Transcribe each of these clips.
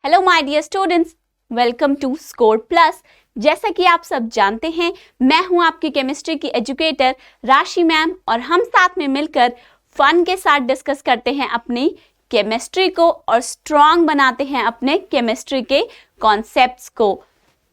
Hello my dear students, welcome to Score Plus. जैसा कि आप सब जानते हैं, मैं हूं आपकी केमिस्ट्री की एजुकेटर राशि मैम और हम साथ में मिलकर फन के साथ डिस्कस करते हैं अपनी केमिस्ट्री को और स्ट्रॉन्ग बनाते हैं अपने केमिस्ट्री के कॉन्सेप्ट्स को।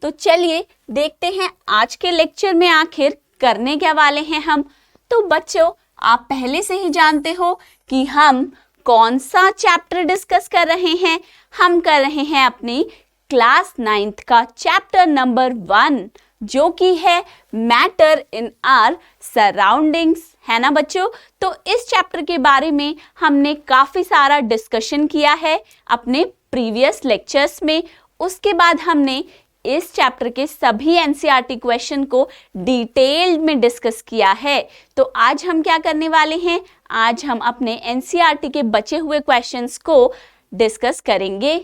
तो चलिए देखते हैं आज के लेक्चर में आखिर करने क्या वाले हैं हम। तो बच्चों, आप पहले से ही जानते हो कि हम कौन सा चैप्टर डिस्कस कर रहे हैं। हम कर रहे हैं अपनी क्लास 9th का चैप्टर नंबर 1, जो कि है मैटर इन आवर सराउंडिंग्स, है ना बच्चों। तो इस चैप्टर के बारे में हमने काफी सारा डिस्कशन किया है अपने प्रीवियस लेक्चर्स में। उसके बाद हमने इस चैप्टर के सभी एनसीईआरटी क्वेश्चन को डिटेल्ड में डिस्कस किया है। तो आज हम क्या करने वाले हैं, आज हम अपने एनसीईआरटी के बचे हुए क्वेश्चंस को डिस्कस करेंगे।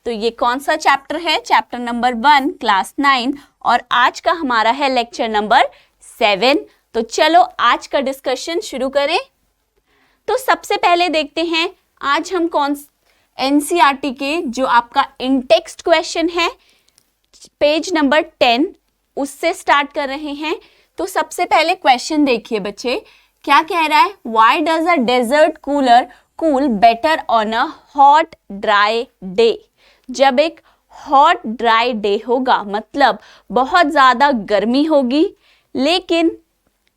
तो ये कौन सा चैप्टर है? चैप्टर नंबर 1 क्लास 9 और आज का हमारा है लेक्चर नंबर 7। तो चलो आज का डिस्कशन शुरू करें। तो सबसे पहले देखते हैं आज हम कौन एनसीईआरटी के जो आपका इन टेक्स्ट क्वेश्चन है पेज नंबर 10 उससे स्टार्ट कर रहे हैं। तो सबसे पहले क्वेश्चन देखिए बच्चे, क्या कह रहा है? Why does a desert cooler cool better on a hot dry day. जब एक हॉट ड्राई डे होगा मतलब बहुत ज्यादा गर्मी होगी, लेकिन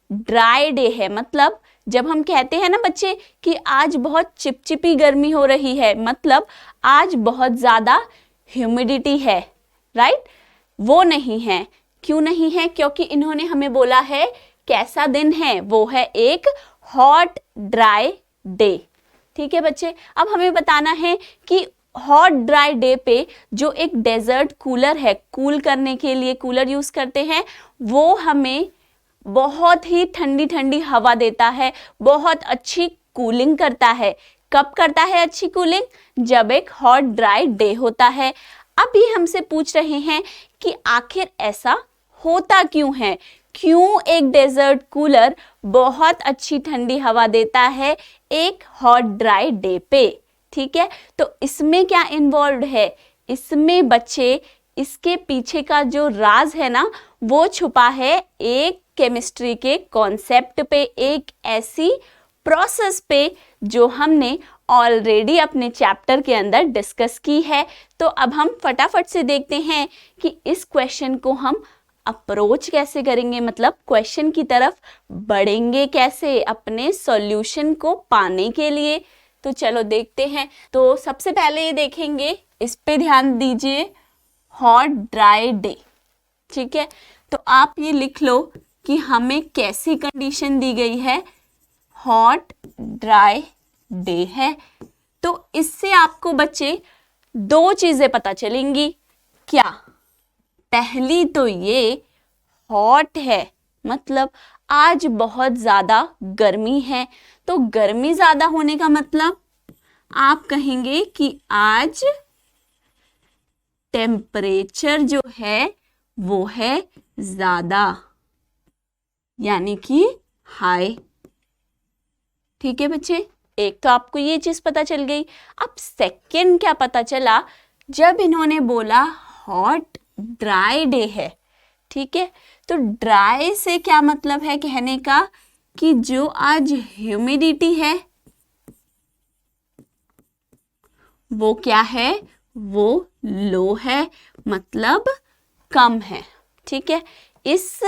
ड्राई डे है मतलब जब हम कहते हैं ना बच्चे कि आज बहुत चिपचिपी गर्मी हो रही है, मतलब आज बहुत ज्यादा ह्यूमिडिटी है, राइट? वो नहीं है। क्यों नहीं है? क्योंकि इन्होंने हमें बोला है कैसा दिन है, वो है एक हॉट ड्राई डे। ठीक है बच्चे, अब हमें बताना है कि हॉट ड्राई डे पे जो एक डेजर्ट कूलर है, कूल करने के लिए कूलर यूज करते हैं, वो हमें बहुत ही ठंडी ठंडी हवा देता है, बहुत अच्छी कूलिंग करता है। कब करता है अच्छी कूलिंग? जब एक हॉट ड्राई डे होता है। अब ये हमसे पूछ रहे हैं कि आखिर ऐसा होता क्यों है, क्यों एक डेजर्ट कूलर बहुत अच्छी ठंडी हवा देता है एक हॉट ड्राई डे पे। ठीक है, तो इसमें क्या इन्वॉल्व है? इसमें बच्चे इसके पीछे का जो राज है ना, वो छुपा है एक केमिस्ट्री के कॉन्सेप्ट पे, एक ऐसी प्रोसेस पे जो हमने ऑलरेडी अपने चैप्टर के अंदर डिस्कस की है। तो अब हम फटाफट से देखते हैं कि इस क्वेश्चन को हम अप्रोच कैसे करेंगे, मतलब क्वेश्चन की तरफ बढ़ेंगे कैसे अपने सॉल्यूशन को पाने के लिए। तो चलो देखते हैं। तो सबसे पहले ये देखेंगे, इस पे ध्यान दीजिए, हॉट ड्राई डे। ठीक है, तो आप ये लिख लो कि हमें कैसी कंडीशन दी गई है, हॉट ड्राई डे है। तो इससे आपको बच्चे दो चीजें पता चलेंगी। क्या? पहली तो ये हॉट है मतलब आज बहुत ज्यादा गर्मी है। तो गर्मी ज्यादा होने का मतलब आप कहेंगे कि आज टेम्परेचर जो है वो है ज्यादा, यानी कि हाई। ठीक है बच्चे, एक तो आपको ये चीज पता चल गई। अब सेकंड क्या पता चला, जब इन्होंने बोला हॉट ड्राई डे है, ठीक है, तो ड्राई से क्या मतलब है कहने का कि जो आज ह्यूमिडिटी है वो क्या है, वो लो है, मतलब कम है। ठीक है, इस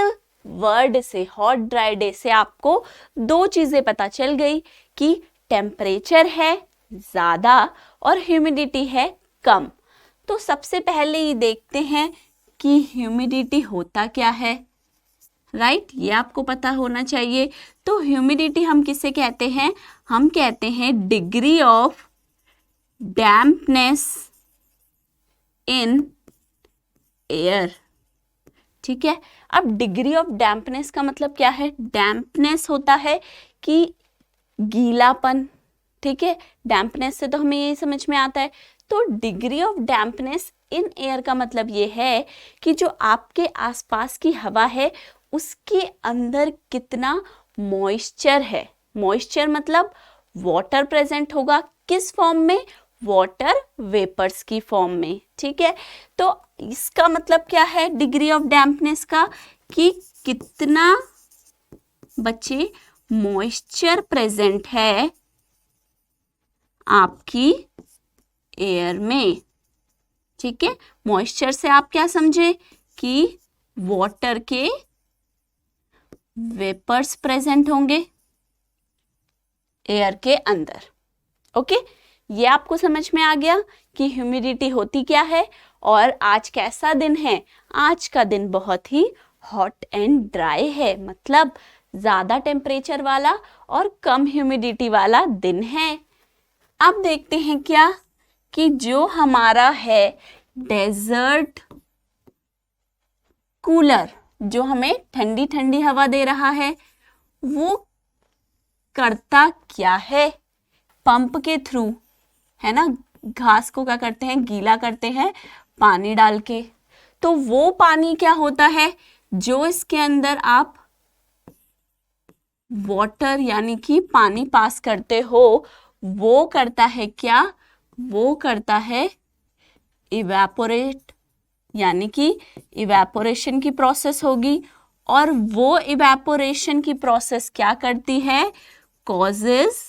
वर्ड से, हॉट ड्राई डे से आपको दो चीजें पता चल गई कि टेम्परेचर है ज्यादा और ह्यूमिडिटी है कम। तो सबसे पहले ये देखते हैं कि ह्यूमिडिटी होता क्या है, राइट? ये आपको पता होना चाहिए। तो ह्यूमिडिटी हम किसे कहते हैं? हम कहते हैं degree of dampness in air. ठीक है, अब डिग्री ऑफ डैम्पनेस का मतलब क्या है? डैम्पनेस होता है कि गीलापन। ठीक है, डैम्पनेस से तो हमें ये समझ में आता है। तो degree of dampness in air का मतलब ये है कि जो आपके आसपास की हवा है उसके अंदर कितना मॉइस्चर है। मॉइस्चर मतलब वाटर प्रेजेंट होगा, किस फॉर्म में? वाटर वेपर्स की फॉर्म में। ठीक है, तो इसका मतलब क्या है डिग्री ऑफ डैम्पनेस का, कि कितना बच्चे मॉइस्चर प्रेजेंट है आपकी एयर में। ठीक है, मॉइस्चर से आप क्या समझे कि वाटर के वेपर्स प्रेजेंट होंगे एयर के अंदर। ओके, ये आपको समझ में आ गया कि ह्यूमिडिटी होती क्या है। और आज कैसा दिन है? आज का दिन बहुत ही हॉट एंड ड्राई है, मतलब ज्यादा टेम्परेचर वाला और कम ह्यूमिडिटी वाला दिन है। अब देखते हैं क्या कि जो हमारा है डेजर्ट कूलर, जो हमें ठंडी ठंडी हवा दे रहा है, वो करता क्या है? पंप के थ्रू, है ना, घास को क्या करते हैं, गीला करते हैं पानी डाल के। तो वो पानी क्या होता है जो इसके अंदर आप वाटर यानी कि पानी पास करते हो, वो करता है क्या? वो करता है इवेपोरेट, यानी कि इवेपोरेशन की प्रोसेस होगी। और वो इवेपोरेशन की प्रोसेस क्या करती है? Causes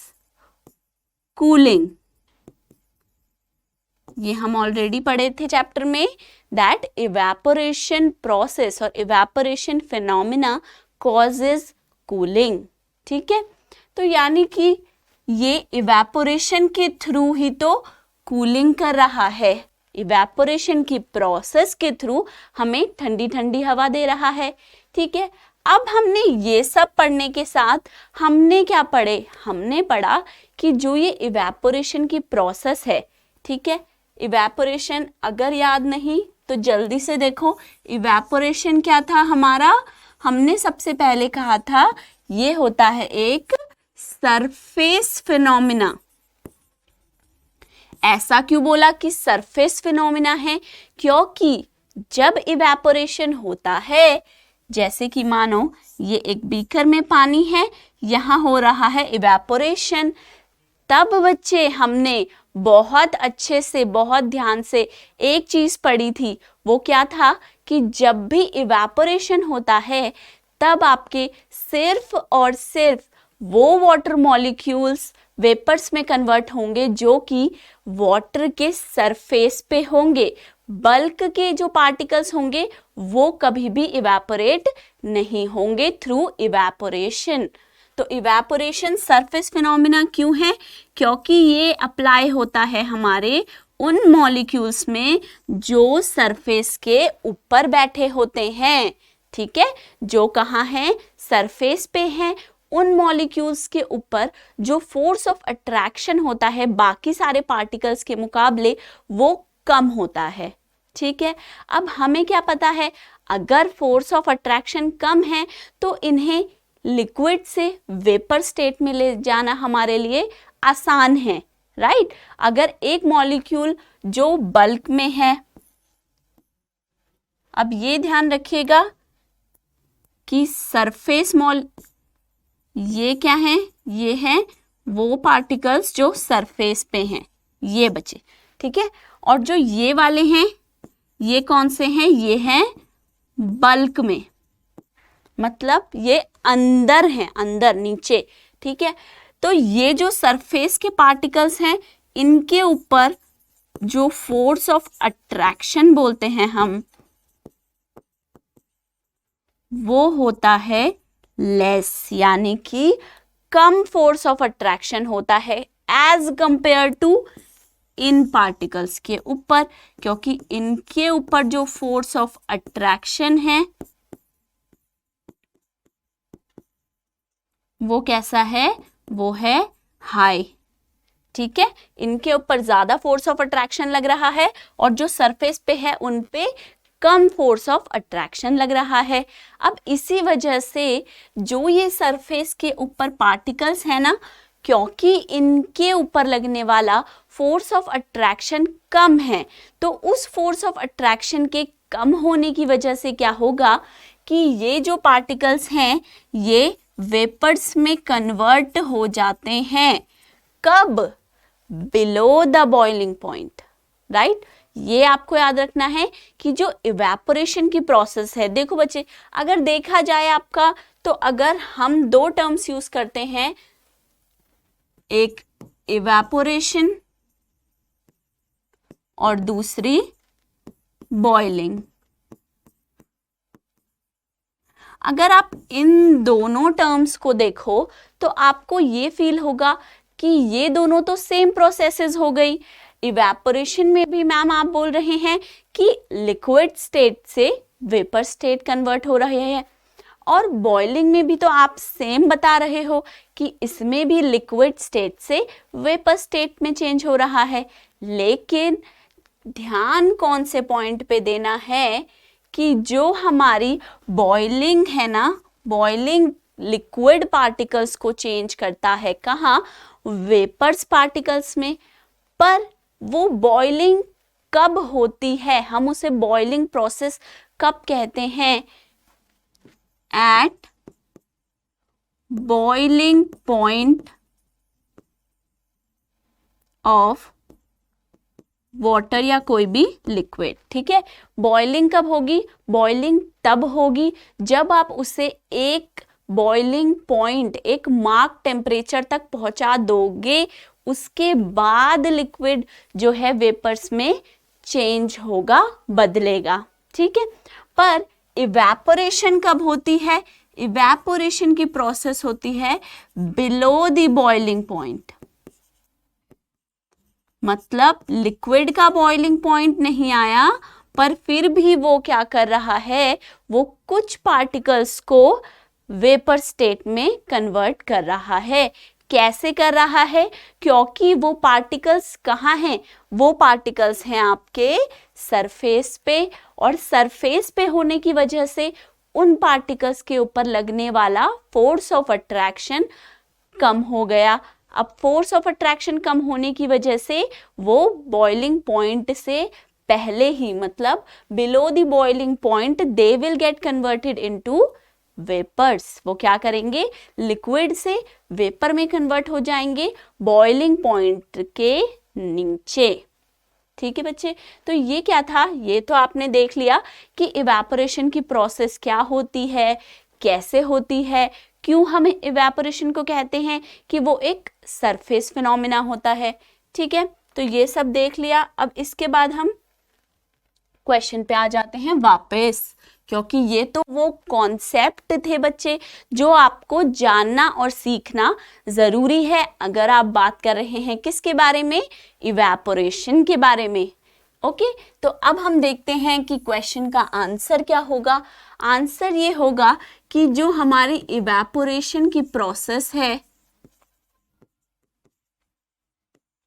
cooling. ये हम ऑलरेडी पढ़े थे चैप्टर में, दैट इवेपोरेशन प्रोसेस और इवेपोरेशन फिनोमिना कॉजेस कूलिंग। ठीक है, तो यानी कि ये इवेपोरेशन के थ्रू ही तो कूलिंग कर रहा है, इवेपोरेशन की प्रोसेस के थ्रू हमें ठंडी ठंडी हवा दे रहा है। ठीक है, अब हमने ये सब पढ़ने के साथ हमने क्या पढ़े? हमने पढ़ा कि जो ये इवेपोरेशन की प्रोसेस है, ठीक है, इवेपोरेशन अगर याद नहीं तो जल्दी से देखो, इवेपोरेशन क्या था हमारा? हमने सबसे पहले कहा था ये होता है एक सरफेस फिनोमिना। ऐसा क्यों बोला कि सरफेस फिनोमिना है? क्योंकि जब इवेपोरेशन होता है, जैसे कि मानो ये एक बीकर में पानी है, यहाँ हो रहा है इवेपोरेशन, तब बच्चे हमने बहुत अच्छे से, बहुत ध्यान से एक चीज पढ़ी थी। वो क्या था कि जब भी इवेपोरेशन होता है तब आपके सिर्फ और सिर्फ वो वाटर मॉलिक्यूल्स वेपर्स में कन्वर्ट होंगे जो कि वाटर के सरफेस पे होंगे। बल्क के जो पार्टिकल्स होंगे वो कभी भी इवेपोरेट नहीं होंगे थ्रू इवेपोरेशन। तो इवेपोरेशन सरफेस फिनोमिना क्यों है? क्योंकि ये अप्लाई होता है हमारे उन मॉलिक्यूल्स में जो सरफेस के ऊपर बैठे होते हैं। ठीक है, जो कहाँ हैं? सरफेस पे हैं। उन मॉलिक्यूल्स के ऊपर जो फोर्स ऑफ अट्रैक्शन होता है बाकी सारे पार्टिकल्स के मुकाबले वो कम होता है। ठीक है, अब हमें क्या पता है? अगर फोर्स ऑफ अट्रैक्शन कम है तो इन्हें लिक्विड से वेपर स्टेट में ले जाना हमारे लिए आसान है, राइट? अगर एक मॉलिक्यूल जो बल्क में है, अब ये ध्यान रखिएगा कि सरफेस ये क्या है? ये हैं वो पार्टिकल्स जो सरफेस पे हैं, ये बच्चे। ठीक है, और जो ये वाले हैं ये कौन से हैं? ये हैं बल्क में, मतलब ये अंदर हैं, अंदर नीचे। ठीक है, तो ये जो सरफेस के पार्टिकल्स हैं इनके ऊपर जो फोर्स ऑफ अट्रैक्शन बोलते हैं हम, वो होता है लेस, यानी कि कम फोर्स ऑफ अट्रैक्शन होता है एज कंपेयर टू इन पार्टिकल्स के ऊपर, क्योंकि इनके ऊपर जो फोर्स ऑफ अट्रैक्शन है वो कैसा है? वो है हाई। ठीक है, इनके ऊपर ज्यादा फोर्स ऑफ अट्रैक्शन लग रहा है और जो सरफेस पे है उन पे कम फोर्स ऑफ अट्रैक्शन लग रहा है। अब इसी वजह से जो ये सरफेस के ऊपर पार्टिकल्स है ना, क्योंकि इनके ऊपर लगने वाला फोर्स ऑफ अट्रैक्शन कम है, तो उस फोर्स ऑफ अट्रैक्शन के कम होने की वजह से क्या होगा कि ये जो पार्टिकल्स हैं ये वेपर्स में कन्वर्ट हो जाते हैं। कब? Below the boiling point, right. ये आपको याद रखना है कि जो इवेपोरेशन की प्रोसेस है, देखो बच्चे अगर देखा जाए आपका, तो अगर हम दो टर्म्स यूज करते हैं, एक इवेपोरेशन और दूसरी बॉइलिंग, अगर आप इन दोनों टर्म्स को देखो तो आपको ये फील होगा कि ये दोनों तो सेम प्रोसेसेस हो गई। इवेपोरेशन में भी मैम आप बोल रहे हैं कि लिक्विड स्टेट से वेपर स्टेट कन्वर्ट हो रहे हैं, और बॉइलिंग में भी तो आप सेम बता रहे हो कि इसमें भी लिक्विड स्टेट से वेपर स्टेट में चेंज हो रहा है। लेकिन ध्यान कौन से पॉइंट पे देना है कि जो हमारी बॉइलिंग है ना, बॉइलिंग लिक्विड पार्टिकल्स को चेंज करता है, कहाँ? वेपर्स पार्टिकल्स में। पर वो बॉइलिंग कब होती है, हम उसे बॉइलिंग प्रोसेस कब कहते हैं? At boiling point of water या कोई भी लिक्विड, ठीक है। बॉइलिंग कब होगी? बॉइलिंग तब होगी जब आप उसे एक बॉइलिंग पॉइंट, एक मार्क टेम्परेचर तक पहुंचा दोगे, उसके बाद लिक्विड जो है वेपर्स में चेंज होगा, बदलेगा, ठीक है। पर इवेपोरेशन कब होती है? इवेपोरेशन की प्रोसेस होती है बिलो द बॉइलिंग पॉइंट, मतलब लिक्विड का बॉइलिंग पॉइंट नहीं आया, पर फिर भी वो क्या कर रहा है, वो कुछ पार्टिकल्स को वेपर स्टेट में कन्वर्ट कर रहा है। कैसे कर रहा है? क्योंकि वो पार्टिकल्स कहाँ हैं? वो पार्टिकल्स हैं आपके सरफेस पे, और सरफेस पे होने की वजह से उन पार्टिकल्स के ऊपर लगने वाला फोर्स ऑफ अट्रैक्शन कम हो गया। अब फोर्स ऑफ अट्रैक्शन कम होने की वजह से वो बॉइलिंग पॉइंट से पहले ही, मतलब below the boiling point, they will get converted into vapours. वो क्या करेंगे? लिक्विड से वेपर में कन्वर्ट हो जाएंगे बॉइलिंग पॉइंट के नीचे, ठीक है बच्चे। तो ये क्या था? ये तो आपने देख लिया कि इवेपोरेशन की प्रोसेस क्या होती है, कैसे होती है, क्यों हम इवेपोरेशन को कहते हैं कि वो एक सरफेस फिनोमिना होता है, ठीक है। तो ये सब देख लिया। अब इसके बाद हम क्वेश्चन पे आ जाते हैं वापस, क्योंकि ये तो वो कॉन्सेप्ट थे बच्चे जो आपको जानना और सीखना जरूरी है अगर आप बात कर रहे हैं किसके बारे में? इवेपोरेशन के बारे में। ओके, तो अब हम देखते हैं कि क्वेश्चन का आंसर क्या होगा। आंसर ये होगा कि जो हमारी इवेपोरेशन की प्रोसेस है,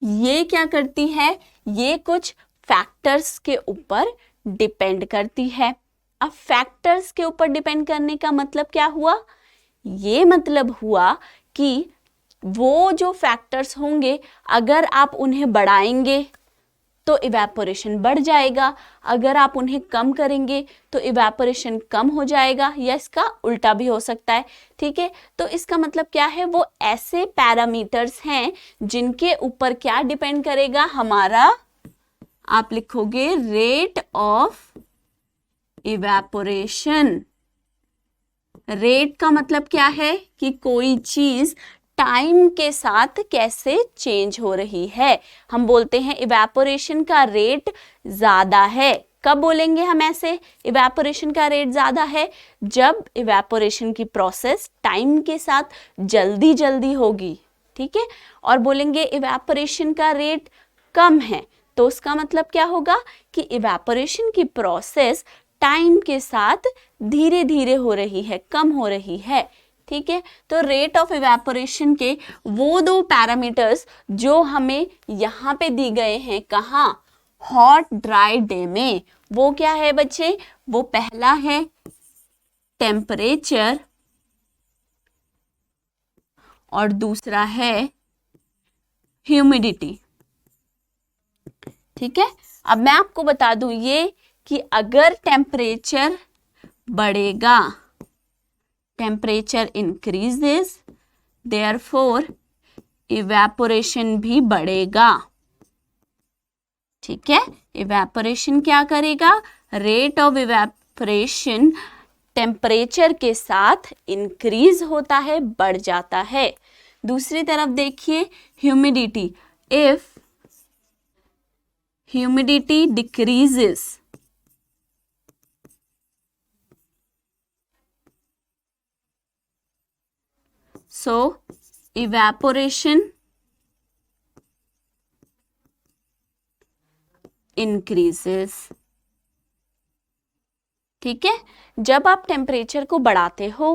ये क्या करती है? ये कुछ फैक्टर्स के ऊपर डिपेंड करती है। अब फैक्टर्स के ऊपर डिपेंड करने का मतलब क्या हुआ? ये मतलब हुआ कि वो जो फैक्टर्स होंगे, अगर आप उन्हें बढ़ाएंगे तो इवेपोरेशन बढ़ जाएगा, अगर आप उन्हें कम करेंगे तो इवेपोरेशन कम हो जाएगा, या इसका उल्टा भी हो सकता है, ठीक है। तो इसका मतलब क्या है? वो ऐसे पैरामीटर्स हैं जिनके ऊपर क्या डिपेंड करेगा हमारा, आप लिखोगे रेट ऑफ इवेपोरेशन। रेट का मतलब क्या है? कि कोई चीज टाइम के साथ कैसे चेंज हो रही है। हम बोलते हैं इवेपोरेशन का रेट ज्यादा है। कब बोलेंगे हम ऐसे? इवेपोरेशन का रेट ज्यादा है जब इवेपोरेशन की प्रोसेस टाइम के साथ जल्दी जल्दी होगी, ठीक है। और बोलेंगे इवेपोरेशन का रेट कम है, तो उसका मतलब क्या होगा कि इवेपोरेशन की प्रोसेस टाइम के साथ धीरे धीरे हो रही है, कम हो रही है, ठीक है। तो रेट ऑफ इवेपोरेशन के वो दो पैरामीटर्स जो हमें यहाँ पे दी गए हैं, कहाँ? हॉट ड्राई डे में। वो क्या है बच्चे? वो पहला है टेम्परेचर और दूसरा है ह्यूमिडिटी, ठीक है। अब मैं आपको बता दूं ये कि अगर टेम्परेचर बढ़ेगा, टेम्परेचर इंक्रीजेस, देयरफॉर इवेपोरेशन भी बढ़ेगा। ठीक है, इवेपोरेशन क्या करेगा? रेट ऑफ इवेपोरेशन टेम्परेचर के साथ इंक्रीज होता है, बढ़ जाता है। दूसरी तरफ देखिए humidity, if humidity decreases, so evaporation increases। ठीक है, जब आप टेम्परेचर को बढ़ाते हो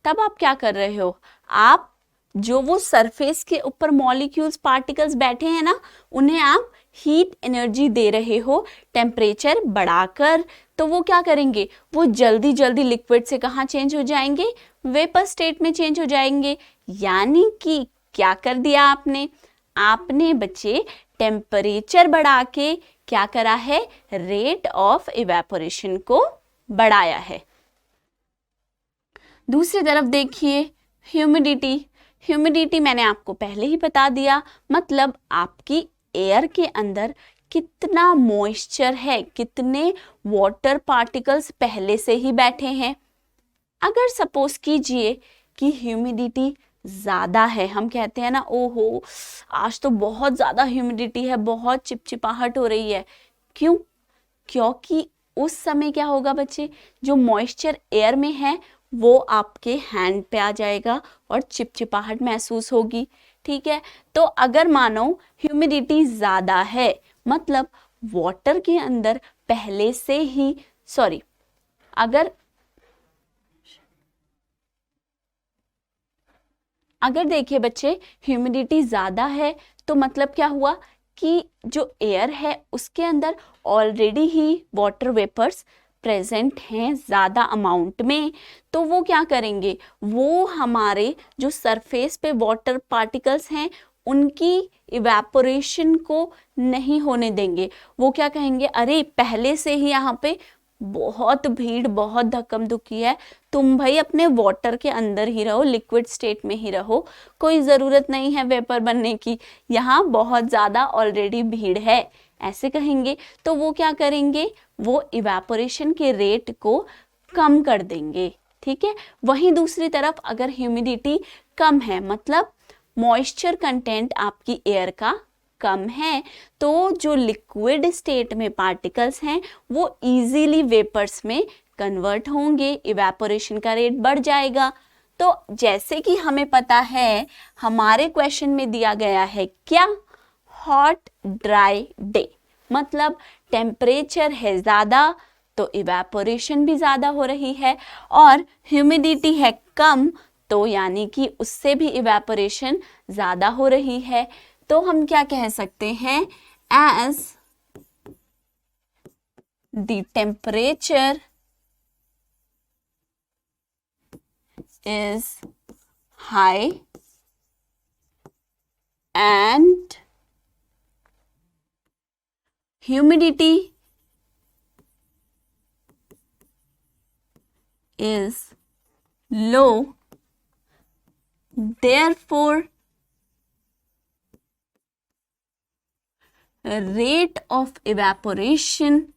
तब आप क्या कर रहे हो? आप जो वो सरफेस के ऊपर मॉलिक्यूल्स पार्टिकल्स बैठे हैं ना, उन्हें आप हीट एनर्जी दे रहे हो टेम्परेचर बढ़ाकर। तो वो क्या करेंगे? वो जल्दी जल्दी लिक्विड से कहाँ चेंज हो जाएंगे? वेपर स्टेट में चेंज हो जाएंगे। यानी कि क्या कर दिया आपने? आपने बच्चे टेम्परेचर बढ़ा के क्या करा है? रेट ऑफ इवेपोरेशन को बढ़ाया है। दूसरी तरफ देखिए ह्यूमिडिटी, ह्यूमिडिटी मैंने आपको पहले ही बता दिया, मतलब आपकी एयर के अंदर कितना मॉइस्चर है, कितने वाटर पार्टिकल्स पहले से ही बैठे हैं। अगर सपोज कीजिए कि ह्यूमिडिटी ज़्यादा है, हम कहते हैं ना ओहो आज तो बहुत ज़्यादा ह्यूमिडिटी है, बहुत चिपचिपाहट हो रही है। क्यों? क्योंकि उस समय क्या होगा बच्चे, जो मॉइस्चर एयर में है वो आपके हैंड पे आ जाएगा और चिपचिपाहट महसूस होगी। ठीक है, तो अगर मानो ह्यूमिडिटी ज़्यादा है, मतलब वाटर के अंदर पहले से ही अगर देखिए बच्चे ह्यूमिडिटी ज़्यादा है तो मतलब क्या हुआ कि जो एयर है उसके अंदर ऑलरेडी ही वाटर वेपर्स प्रेजेंट हैं ज़्यादा अमाउंट में। तो वो क्या करेंगे? वो हमारे जो सरफेस पे वाटर पार्टिकल्स हैं उनकी इवेपोरेशन को नहीं होने देंगे। वो क्या कहेंगे? अरे पहले से ही यहाँ पे बहुत भीड़, बहुत धक्कम धुक्की है, तुम भाई अपने वाटर के अंदर ही रहो, लिक्विड स्टेट में ही रहो, कोई ज़रूरत नहीं है वेपर बनने की, यहाँ बहुत ज़्यादा ऑलरेडी भीड़ है, ऐसे कहेंगे। तो वो क्या करेंगे? वो इवेपोरेशन के रेट को कम कर देंगे। ठीक है, वहीं दूसरी तरफ अगर ह्यूमिडिटी कम है, मतलब मॉइस्चर कंटेंट आपकी एयर का कम है, तो जो लिक्विड स्टेट में पार्टिकल्स हैं वो इजीली वेपर्स में कन्वर्ट होंगे, इवेपोरेशन का रेट बढ़ जाएगा। तो जैसे कि हमें पता है हमारे क्वेश्चन में दिया गया है क्या? हॉट ड्राई डे, मतलब टेम्परेचर है ज़्यादा तो इवेपोरेशन भी ज़्यादा हो रही है, और ह्यूमिडिटी है कम तो यानी कि उससे भी इवेपोरेशन ज़्यादा हो रही है। तो हम क्या कह सकते हैं? As the temperature is high and humidity is low, therefore rate of evaporation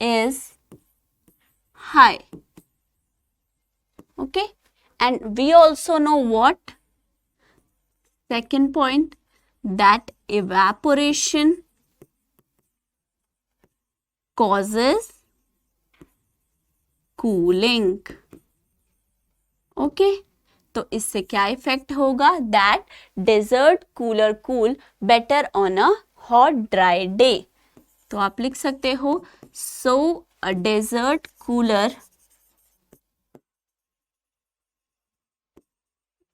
is high. Okay, and we also know what? Second point, that evaporation causes cooling. Okay, तो इससे क्या इफेक्ट होगा? That desert cooler cool better on a hot dry day. तो आप लिख सकते हो so a desert cooler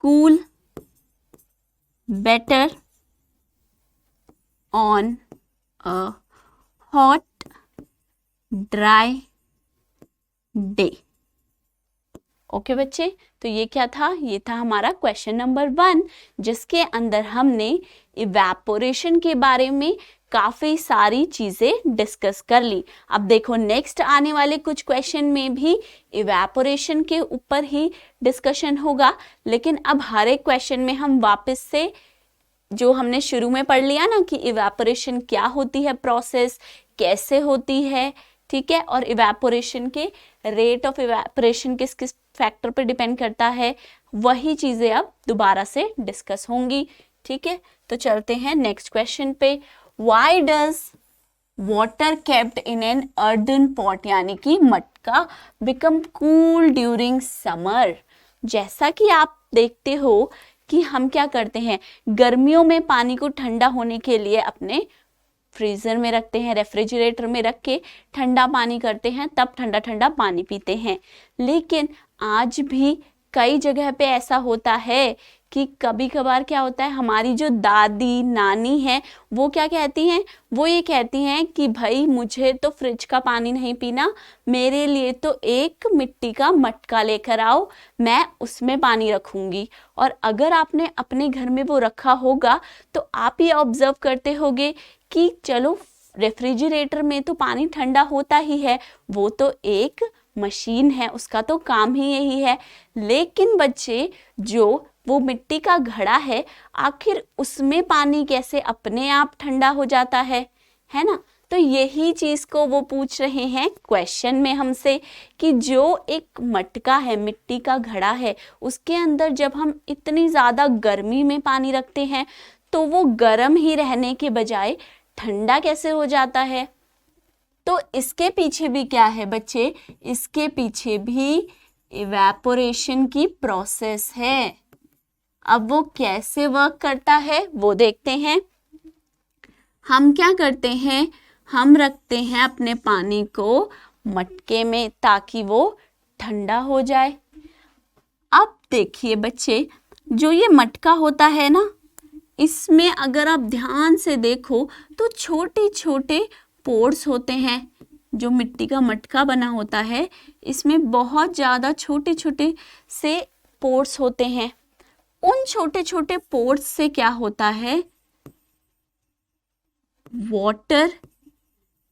cool better on a hot dry day. Okay बच्चे, तो ये क्या था? ये था हमारा क्वेश्चन नंबर 1, जिसके अंदर हमने इवेपोरेशन के बारे में काफी सारी चीजें डिस्कस कर ली। अब देखो नेक्स्ट आने वाले कुछ क्वेश्चन में भी इवेपोरेशन के ऊपर ही डिस्कशन होगा, लेकिन अब हर एक क्वेश्चन में हम वापस से जो हमने शुरू में पढ़ लिया ना कि इवेपोरेशन क्या होती है, प्रोसेस कैसे होती है, ठीक है, और इवेपोरेशन के रेट ऑफ इवेपोरेशन किस किस फैक्टर पर डिपेंड करता है, वही चीजें अब दोबारा से डिस्कस होंगी। ठीक है, तो चलते हैं नेक्स्ट क्वेश्चन पे। Why does water kept in an earthen pot यानी कि मटका become cool during summer? जैसा कि आप देखते हो कि हम क्या करते हैं, गर्मियों में पानी को ठंडा होने के लिए अपने फ्रीजर में रखते हैं, रेफ्रिजरेटर में रख के ठंडा पानी करते हैं, तब ठंडा ठंडा पानी पीते हैं। लेकिन आज भी कई जगह पे ऐसा होता है कि कभी कभार क्या होता है, हमारी जो दादी नानी है वो क्या कहती हैं, वो ये कहती हैं कि भाई मुझे तो फ्रिज का पानी नहीं पीना, मेरे लिए तो एक मिट्टी का मटका लेकर आओ, मैं उसमें पानी रखूंगी। और अगर आपने अपने घर में वो रखा होगा तो आप ये ऑब्जर्व करते होगे कि चलो रेफ्रिजरेटर में तो पानी ठंडा होता ही है, वो तो एक मशीन है, उसका तो काम ही यही है। लेकिन बच्चे जो वो मिट्टी का घड़ा है, आखिर उसमें पानी कैसे अपने आप ठंडा हो जाता है ना? तो यही चीज को वो पूछ रहे हैं क्वेश्चन में हमसे कि जो एक मटका है, मिट्टी का घड़ा है, उसके अंदर जब हम इतनी ज्यादा गर्मी में पानी रखते हैं तो वो गर्म ही रहने के बजाय ठंडा कैसे हो जाता है? तो इसके पीछे भी क्या है बच्चे, इसके पीछे भी इवेपोरेशन की प्रोसेस है। अब वो कैसे वर्क करता है वो देखते हैं। हम क्या करते हैं, हम रखते हैं अपने पानी को मटके में ताकि वो ठंडा हो जाए। अब देखिए बच्चे, जो ये मटका होता है ना, इसमें अगर आप ध्यान से देखो तो छोटे छोटे पोर्स होते हैं। जो मिट्टी का मटका बना होता है इसमें बहुत ज़्यादा छोटे छोटे से पोर्स होते हैं। उन छोटे छोटे पोर्स से क्या होता है, water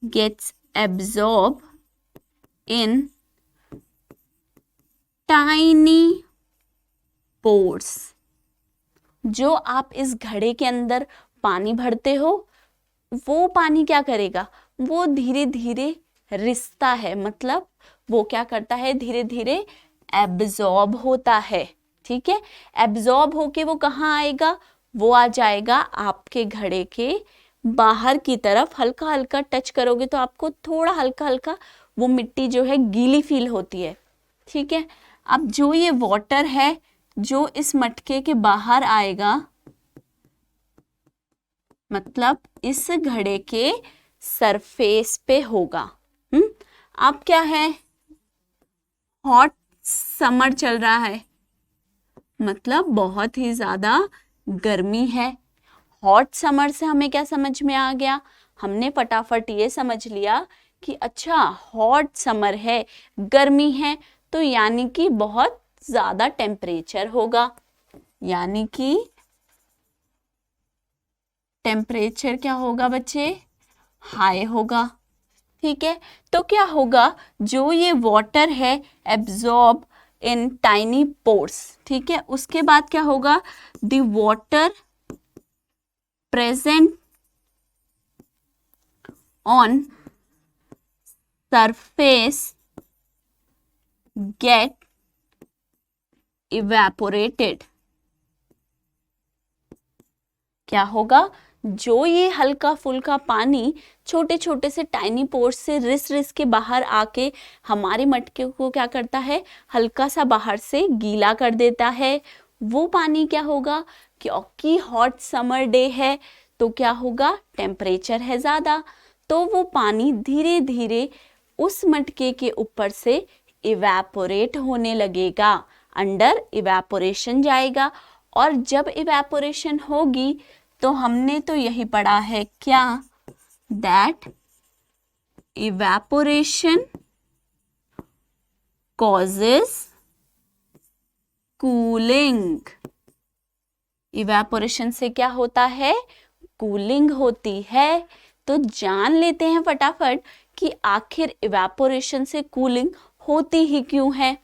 gets absorb in tiny pores. जो आप इस घड़े के अंदर पानी भरते हो, वो पानी क्या करेगा, वो धीरे धीरे रिसता है, मतलब वो क्या करता है, धीरे धीरे एब्जॉर्ब होता है। ठीक है, एब्जॉर्ब होके वो कहाँ आएगा, वो आ जाएगा आपके घड़े के बाहर की तरफ। हल्का हल्का टच करोगे तो आपको थोड़ा हल्का हल्का वो मिट्टी जो है गीली फील होती है। ठीक है, अब जो ये वाटर है जो इस मटके के बाहर आएगा, मतलब इस घड़े के सरफेस पे होगा। अब क्या है, हॉट समर चल रहा है, मतलब बहुत ही ज्यादा गर्मी है। हॉट समर से हमें क्या समझ में आ गया, हमने फटाफट ये समझ लिया कि अच्छा हॉट समर है, गर्मी है, तो यानी कि बहुत ज्यादा टेम्परेचर होगा, यानी कि टेम्परेचर क्या होगा बच्चे, हाई होगा। ठीक है, तो क्या होगा, जो ये वाटर है एब्जॉर्ब इन टाइनी पोर्स, ठीक है, उसके बाद क्या होगा, the water present on surface get evaporated. क्या होगा, जो ये हल्का फुल्का पानी छोटे छोटे से टाइनी पोर्स से रिस रिस के बाहर आके हमारे मटके को क्या करता है, हल्का सा बाहर से गीला कर देता है। वो पानी क्या होगा, क्योंकि हॉट समर डे है तो क्या होगा, टेम्परेचर है ज़्यादा, तो वो पानी धीरे धीरे उस मटके के ऊपर से इवेपोरेट होने लगेगा, अंडर इवेपोरेशन जाएगा। और जब इवेपोरेशन होगी तो हमने तो यही पढ़ा है क्या, that evaporation causes cooling. Evaporation से क्या होता है? कूलिंग होती है। तो जान लेते हैं फटाफट कि आखिर इवेपोरेशन से कूलिंग होती ही क्यों है।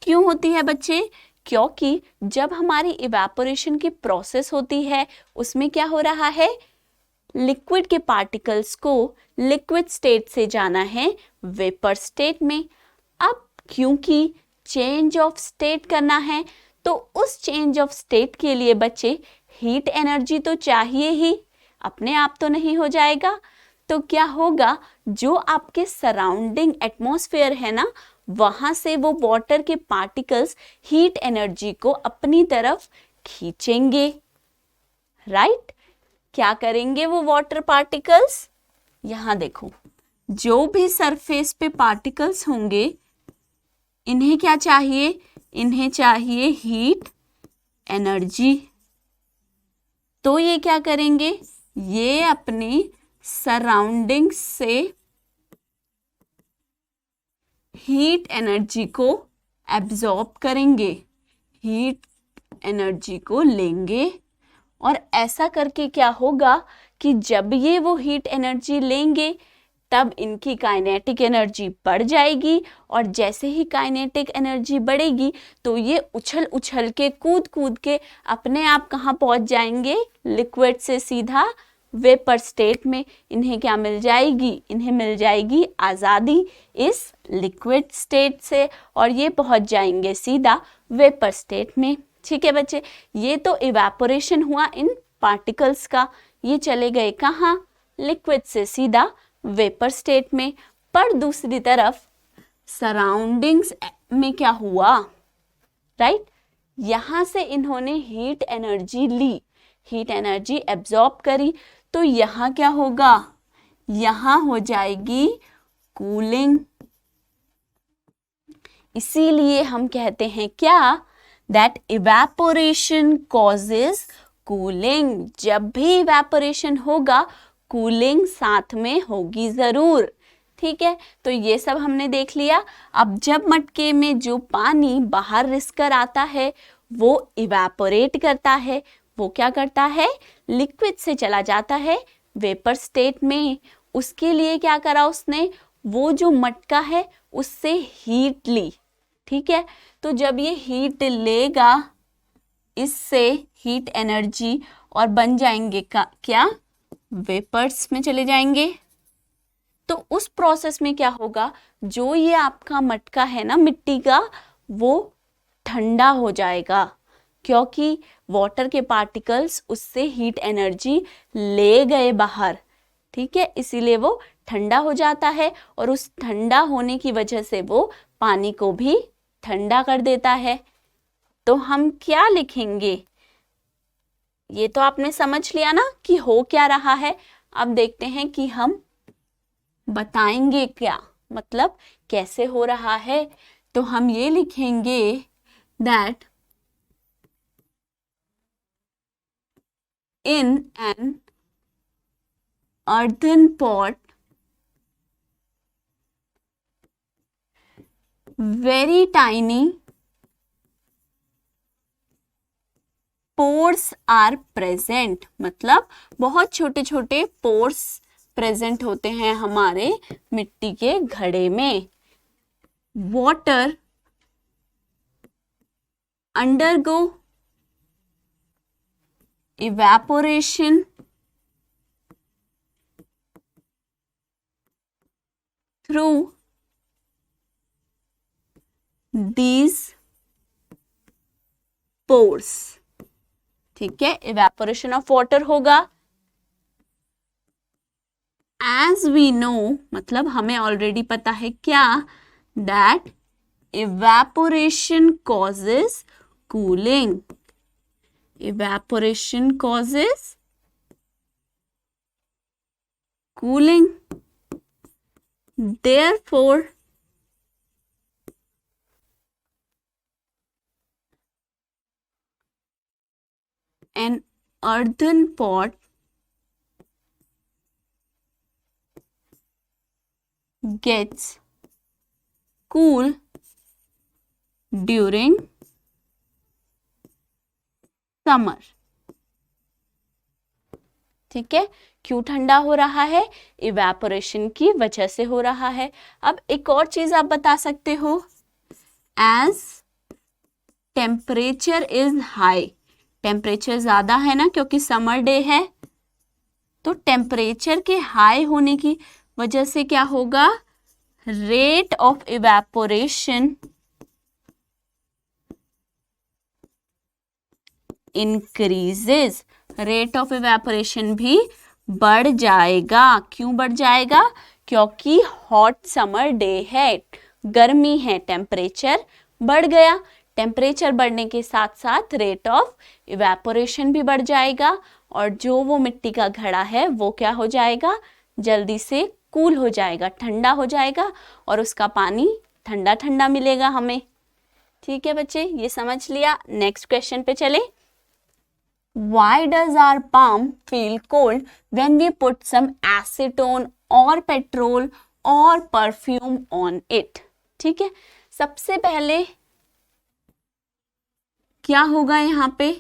क्यों होती है बच्चे? क्योंकि जब हमारी इवेपोरेशन की प्रोसेस होती है उसमें क्या हो रहा है? लिक्विड के पार्टिकल्स को लिक्विड स्टेट से जाना है वेपर स्टेट में। अब क्योंकि चेंज ऑफ स्टेट करना है तो उस चेंज ऑफ स्टेट के लिए बच्चे हीट एनर्जी तो चाहिए ही, अपने आप तो नहीं हो जाएगा। तो क्या होगा? जो आपके सराउंडिंग एटमॉस्फेयर है ना, वहां से वो वाटर के पार्टिकल्स हीट एनर्जी को अपनी तरफ खींचेंगे। राइट? क्या करेंगे वो वाटर पार्टिकल्स? यहां देखो, जो भी सरफेस पे पार्टिकल्स होंगे इन्हें क्या चाहिए? इन्हें चाहिए हीट एनर्जी। तो ये क्या करेंगे? ये अपनी सराउंडिंग से हीट एनर्जी को एब्जॉर्ब करेंगे, हीट एनर्जी को लेंगे। और ऐसा करके क्या होगा कि जब ये वो हीट एनर्जी लेंगे तब इनकी काइनेटिक एनर्जी बढ़ जाएगी, और जैसे ही काइनेटिक एनर्जी बढ़ेगी तो ये उछल उछल के कूद कूद के अपने आप कहाँ पहुंच जाएंगे? लिक्विड से सीधा वेपर स्टेट में। इन्हें क्या मिल जाएगी? इन्हें मिल जाएगी आज़ादी इस लिक्विड स्टेट से, और ये पहुंच जाएंगे सीधा वेपर स्टेट में। ठीक है बच्चे, ये तो इवेपोरेशन हुआ इन पार्टिकल्स का। ये चले गए कहाँ? लिक्विड से सीधा वेपर स्टेट में। पर दूसरी तरफ सराउंडिंग्स में क्या हुआ? राइट? यहां से इन्होंने हीट एनर्जी ली, हीट एनर्जी एब्जॉर्ब करी। तो यहां क्या होगा? यहां हो जाएगी कूलिंग। इसीलिए हम कहते हैं क्या? That evaporation causes cooling. जब भी इवेपोरेशन होगा कूलिंग साथ में होगी जरूर। ठीक है, तो ये सब हमने देख लिया। अब जब मटके में जो पानी बाहर रिस कर आता है वो इवेपोरेट करता है, वो क्या करता है? लिक्विड से चला जाता है वेपर स्टेट में। उसके लिए क्या करा उसने? वो जो मटका है उससे हीट ली। ठीक है, तो जब ये हीट लेगा इससे हीट एनर्जी, और बन जाएंगे क्या? वेपर्स में चले जाएंगे। तो उस प्रोसेस में क्या होगा? जो ये आपका मटका है ना मिट्टी का, वो ठंडा हो जाएगा, क्योंकि वाटर के पार्टिकल्स उससे हीट एनर्जी ले गए बाहर। ठीक है, इसीलिए वो ठंडा हो जाता है, और उस ठंडा होने की वजह से वो पानी को भी ठंडा कर देता है। तो हम क्या लिखेंगे? ये तो आपने समझ लिया ना कि हो क्या रहा है। अब देखते हैं कि हम बताएंगे क्या, मतलब कैसे हो रहा है। तो हम ये लिखेंगे that in an earthen pot very tiny pores are present। मतलब बहुत छोटे छोटे पोर्स प्रेजेंट होते हैं हमारे मिट्टी के घड़े में। Water undergo evaporation through these pores। ठीक है, evaporation of water होगा। as we know, मतलब हमें ऑलरेडी पता है क्या? that evaporation causes cooling। evaporation causes cooling, therefore an earthen pot gets cool during summer. ठीक है, क्यों ठंडा हो रहा है? इवेपोरेशन की वजह से हो रहा है। अब एक और चीज आप बता सकते हो, as temperature is high, temperature ज्यादा है ना क्योंकि समर डे है, तो टेम्परेचर के हाई होने की वजह से क्या होगा? Rate of evaporation increases, rate of evaporation भी बढ़ जाएगा। क्यों बढ़ जाएगा? क्योंकि हॉट समर डे है, गर्मी है, टेम्परेचर बढ़ गया। टेम्परेचर बढ़ने के साथ साथ रेट ऑफ इवेपोरेशन भी बढ़ जाएगा, और जो वो मिट्टी का घड़ा है वो क्या हो जाएगा? जल्दी से कूल हो जाएगा, ठंडा हो जाएगा, और उसका पानी ठंडा ठंडा मिलेगा हमें। ठीक है बच्चे, ये समझ लिया। नेक्स्ट क्वेश्चन पे चले। Why does our palm feel cold when we put some acetone or petrol or perfume on it? ठीक है, सबसे पहले क्या होगा यहाँ पे?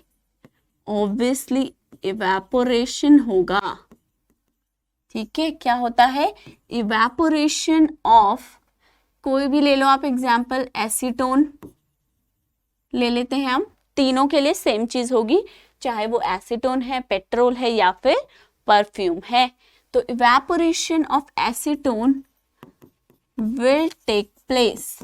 Obviously evaporation होगा। ठीक है, क्या होता है? Evaporation of, कोई भी ले लो आप एग्जाम्पल, एसीटोन ले लेते हैं हम, तीनों के लिए सेम चीज होगी, चाहे वो एसीटोन है, पेट्रोल है या फिर परफ्यूम है। तो evaporation of acetone will take place.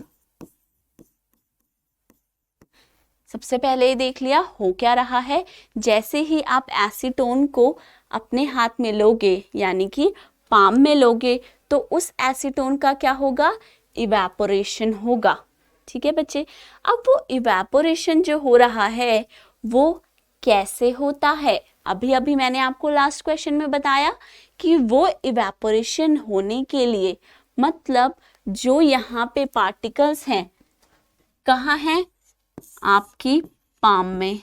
सबसे पहले ये देख लिया हो क्या रहा है। जैसे ही आप एसीटोन को अपने हाथ में लोगे, यानी कि पाम में लोगे, तो उस एसीटोन का क्या होगा? इवेपोरेशन होगा। ठीक है बच्चे, अब वो इवेपोरेशन जो हो रहा है वो कैसे होता है? अभी अभी मैंने आपको लास्ट क्वेश्चन में बताया कि वो इवेपोरेशन होने के लिए, मतलब जो यहाँ पे पार्टिकल्स हैं, कहाँ हैं? आपकी पाम में।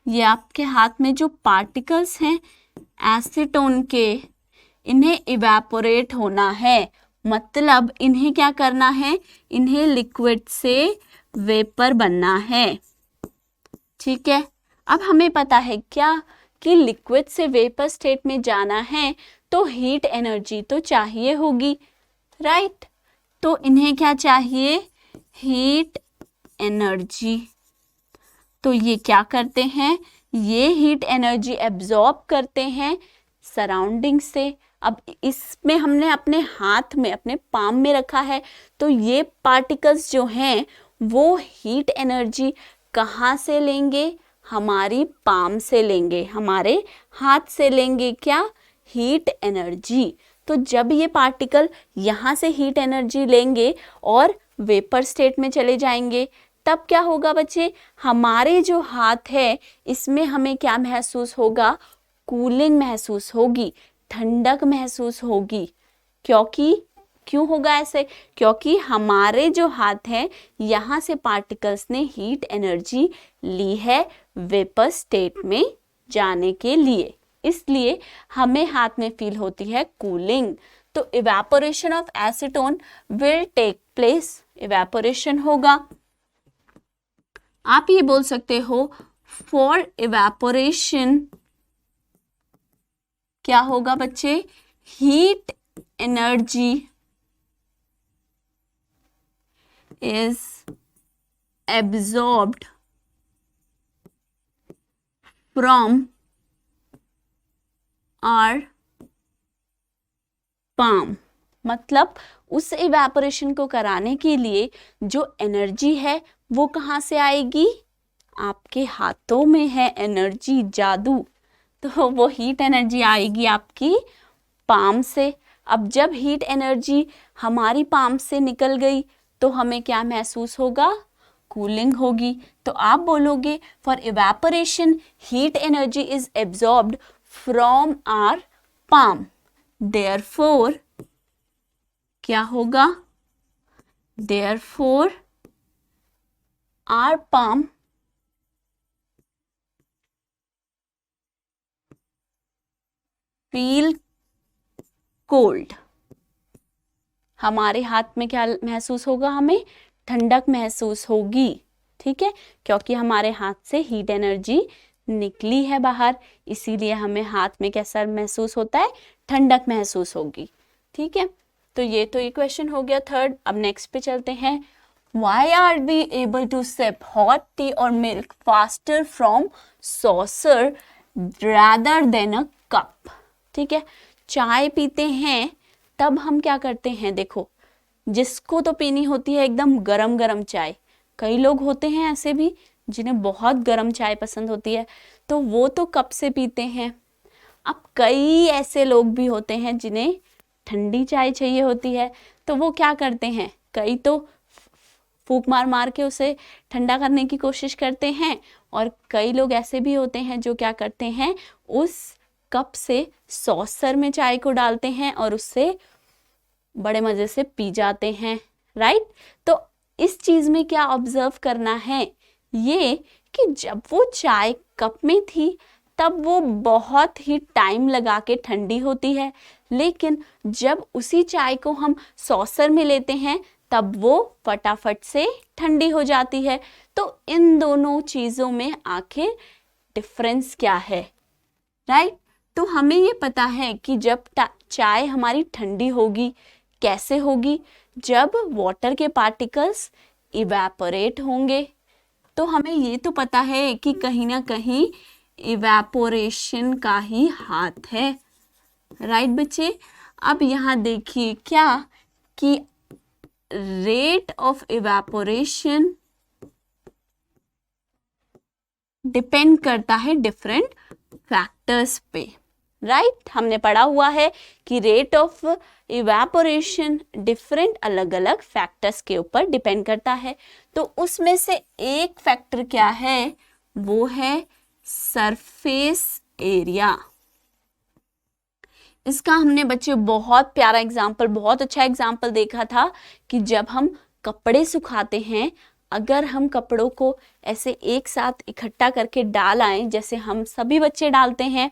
ये आपके हाथ में जो पार्टिकल्स हैं एसीटोन के, इन्हें इवेपोरेट होना है, मतलब इन्हें क्या करना है? इन्हें लिक्विड से वेपर बनना है। ठीक है, अब हमें पता है क्या कि लिक्विड से वेपर स्टेट में जाना है तो हीट एनर्जी तो चाहिए होगी, राइट? तो इन्हें क्या चाहिए? Heat energy. तो ये क्या करते हैं? ये हीट एनर्जी एब्जॉर्ब करते हैं सराउंडिंग से। अब इसमें हमने अपने हाथ में, अपने पाम में रखा है, तो ये पार्टिकल्स जो हैं वो हीट एनर्जी कहाँ से लेंगे? हमारी पाम से लेंगे, हमारे हाथ से लेंगे। क्या? Heat energy. तो जब ये पार्टिकल यहाँ से हीट एनर्जी लेंगे और वेपर स्टेट में चले जाएंगे, तब क्या होगा बच्चे? हमारे जो हाथ है इसमें हमें क्या महसूस होगा? कूलिंग महसूस होगी, ठंडक महसूस होगी। क्यों होगा ऐसे? क्योंकि हमारे जो हाथ है यहाँ से पार्टिकल्स ने हीट एनर्जी ली है वेपर स्टेट में जाने के लिए, इसलिए हमें हाथ में फील होती है कूलिंग। तो evaporation of acetone will take place, evaporation होगा। आप ये बोल सकते हो फॉर इवेपोरेशन क्या होगा बच्चे? Heat energy is absorbed from our palm। मतलब उस इवेपोरेशन को कराने के लिए जो एनर्जी है वो कहाँ से आएगी? आपके हाथों में है एनर्जी, जादू। तो वो हीट एनर्जी आएगी आपकी पाम से। अब जब हीट एनर्जी हमारी पाम से निकल गई तो हमें क्या महसूस होगा? कूलिंग होगी। तो आप बोलोगे for evaporation heat energy is absorbed from our palm, therefore क्या होगा? Therefore our palm feel cold. हमारे हाथ में क्या महसूस होगा? हमें ठंडक महसूस होगी। ठीक है, क्योंकि हमारे हाथ से हीट एनर्जी निकली है बाहर, इसीलिए हमें हाथ में कैसा महसूस होता है, ठंडक महसूस होगी। ठीक है, तो ये क्वेश्चन हो गया थर्ड। अब नेक्स्ट पे चलते हैं। Why are we able to sip hot tea or milk faster from saucer rather than a cup? ठीक है, चाय पीते हैं तब हम क्या करते हैं, देखो जिसको तो पीनी होती है एकदम गरम गरम चाय, कई लोग होते हैं ऐसे भी जिन्हें बहुत गरम चाय पसंद होती है, तो वो तो कप से पीते हैं। अब कई ऐसे लोग भी होते हैं जिन्हें ठंडी चाय चाहिए होती है, तो वो क्या करते हैं, कई तो फूंक मार मार के उसे ठंडा करने की कोशिश करते हैं, और कई लोग ऐसे भी होते हैं जो क्या करते हैं, उस कप से सॉसर में चाय को डालते हैं और उससे बड़े मजे से पी जाते हैं। राइट, तो इस चीज में क्या ऑब्जर्व करना है, ये कि जब वो चाय कप में थी तब वो बहुत ही टाइम लगा के ठंडी होती है, लेकिन जब उसी चाय को हम सॉसर में लेते हैं तब वो फटाफट से ठंडी हो जाती है। तो इन दोनों चीजों में आखिर डिफरेंस क्या है, राइट? तो हमें ये पता है कि जब चाय हमारी ठंडी होगी, कैसे होगी, जब वाटर के पार्टिकल्स इवेपोरेट होंगे। तो हमें ये तो पता है कि कहीं ना कहीं इवेपोरेशन का ही हाथ है, राइट बच्चे? अब यहाँ देखिए क्या कि रेट ऑफ इवेपोरेशन डिपेंड करता है डिफरेंट फैक्टर्स पे, राइट? हमने पढ़ा हुआ है कि रेट ऑफ इवेपोरेशन डिफरेंट अलग अलग फैक्टर्स के ऊपर डिपेंड करता है। तो उसमें से एक फैक्टर क्या है, वो है सरफेस एरिया। इसका हमने बच्चे बहुत प्यारा एग्जाम्पल, बहुत अच्छा एग्जाम्पल देखा था कि जब हम कपड़े सुखाते हैं, अगर हम कपड़ों को ऐसे एक साथ इकट्ठा करके डाल आए, जैसे हम सभी बच्चे डालते हैं,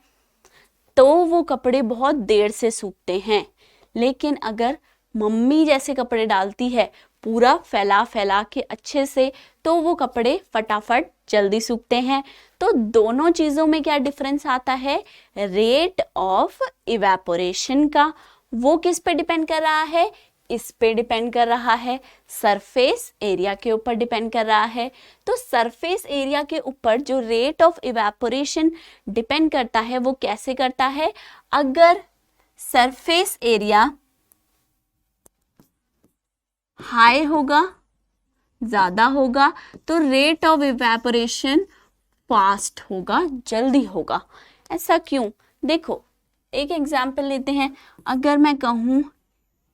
तो वो कपड़े बहुत देर से सूखते हैं। लेकिन अगर मम्मी जैसे कपड़े डालती है पूरा फैला फैला के अच्छे से, तो वो कपड़े फटाफट जल्दी सूखते हैं। तो दोनों चीज़ों में क्या डिफरेंस आता है, रेट ऑफ इवेपोरेशन का। वो किस पे डिपेंड कर रहा है, इस पे डिपेंड कर रहा है, सरफेस एरिया के ऊपर डिपेंड कर रहा है। तो सरफेस एरिया के ऊपर जो रेट ऑफ इवेपोरेशन डिपेंड करता है, वो कैसे करता है, अगर सरफेस एरिया हाई होगा, ज्यादा होगा, तो रेट ऑफ इवेपोरेशन फास्ट होगा, जल्दी होगा। ऐसा क्यों? देखो एक एग्जाम्पल लेते हैं। अगर मैं कहूँ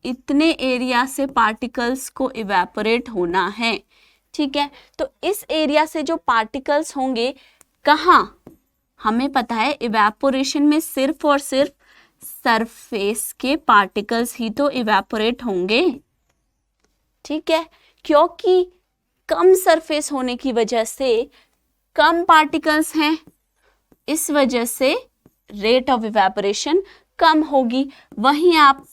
इतने एरिया से पार्टिकल्स को इवेपोरेट होना है, ठीक है, तो इस एरिया से जो पार्टिकल्स होंगे कहाँ, हमें पता है इवेपोरेशन में सिर्फ और सिर्फ सरफेस के पार्टिकल्स ही तो इवेपोरेट होंगे, ठीक है, क्योंकि कम सरफेस होने की वजह से कम पार्टिकल्स हैं, इस वजह से रेट ऑफ इवेपोरेशन कम होगी। वहीं आप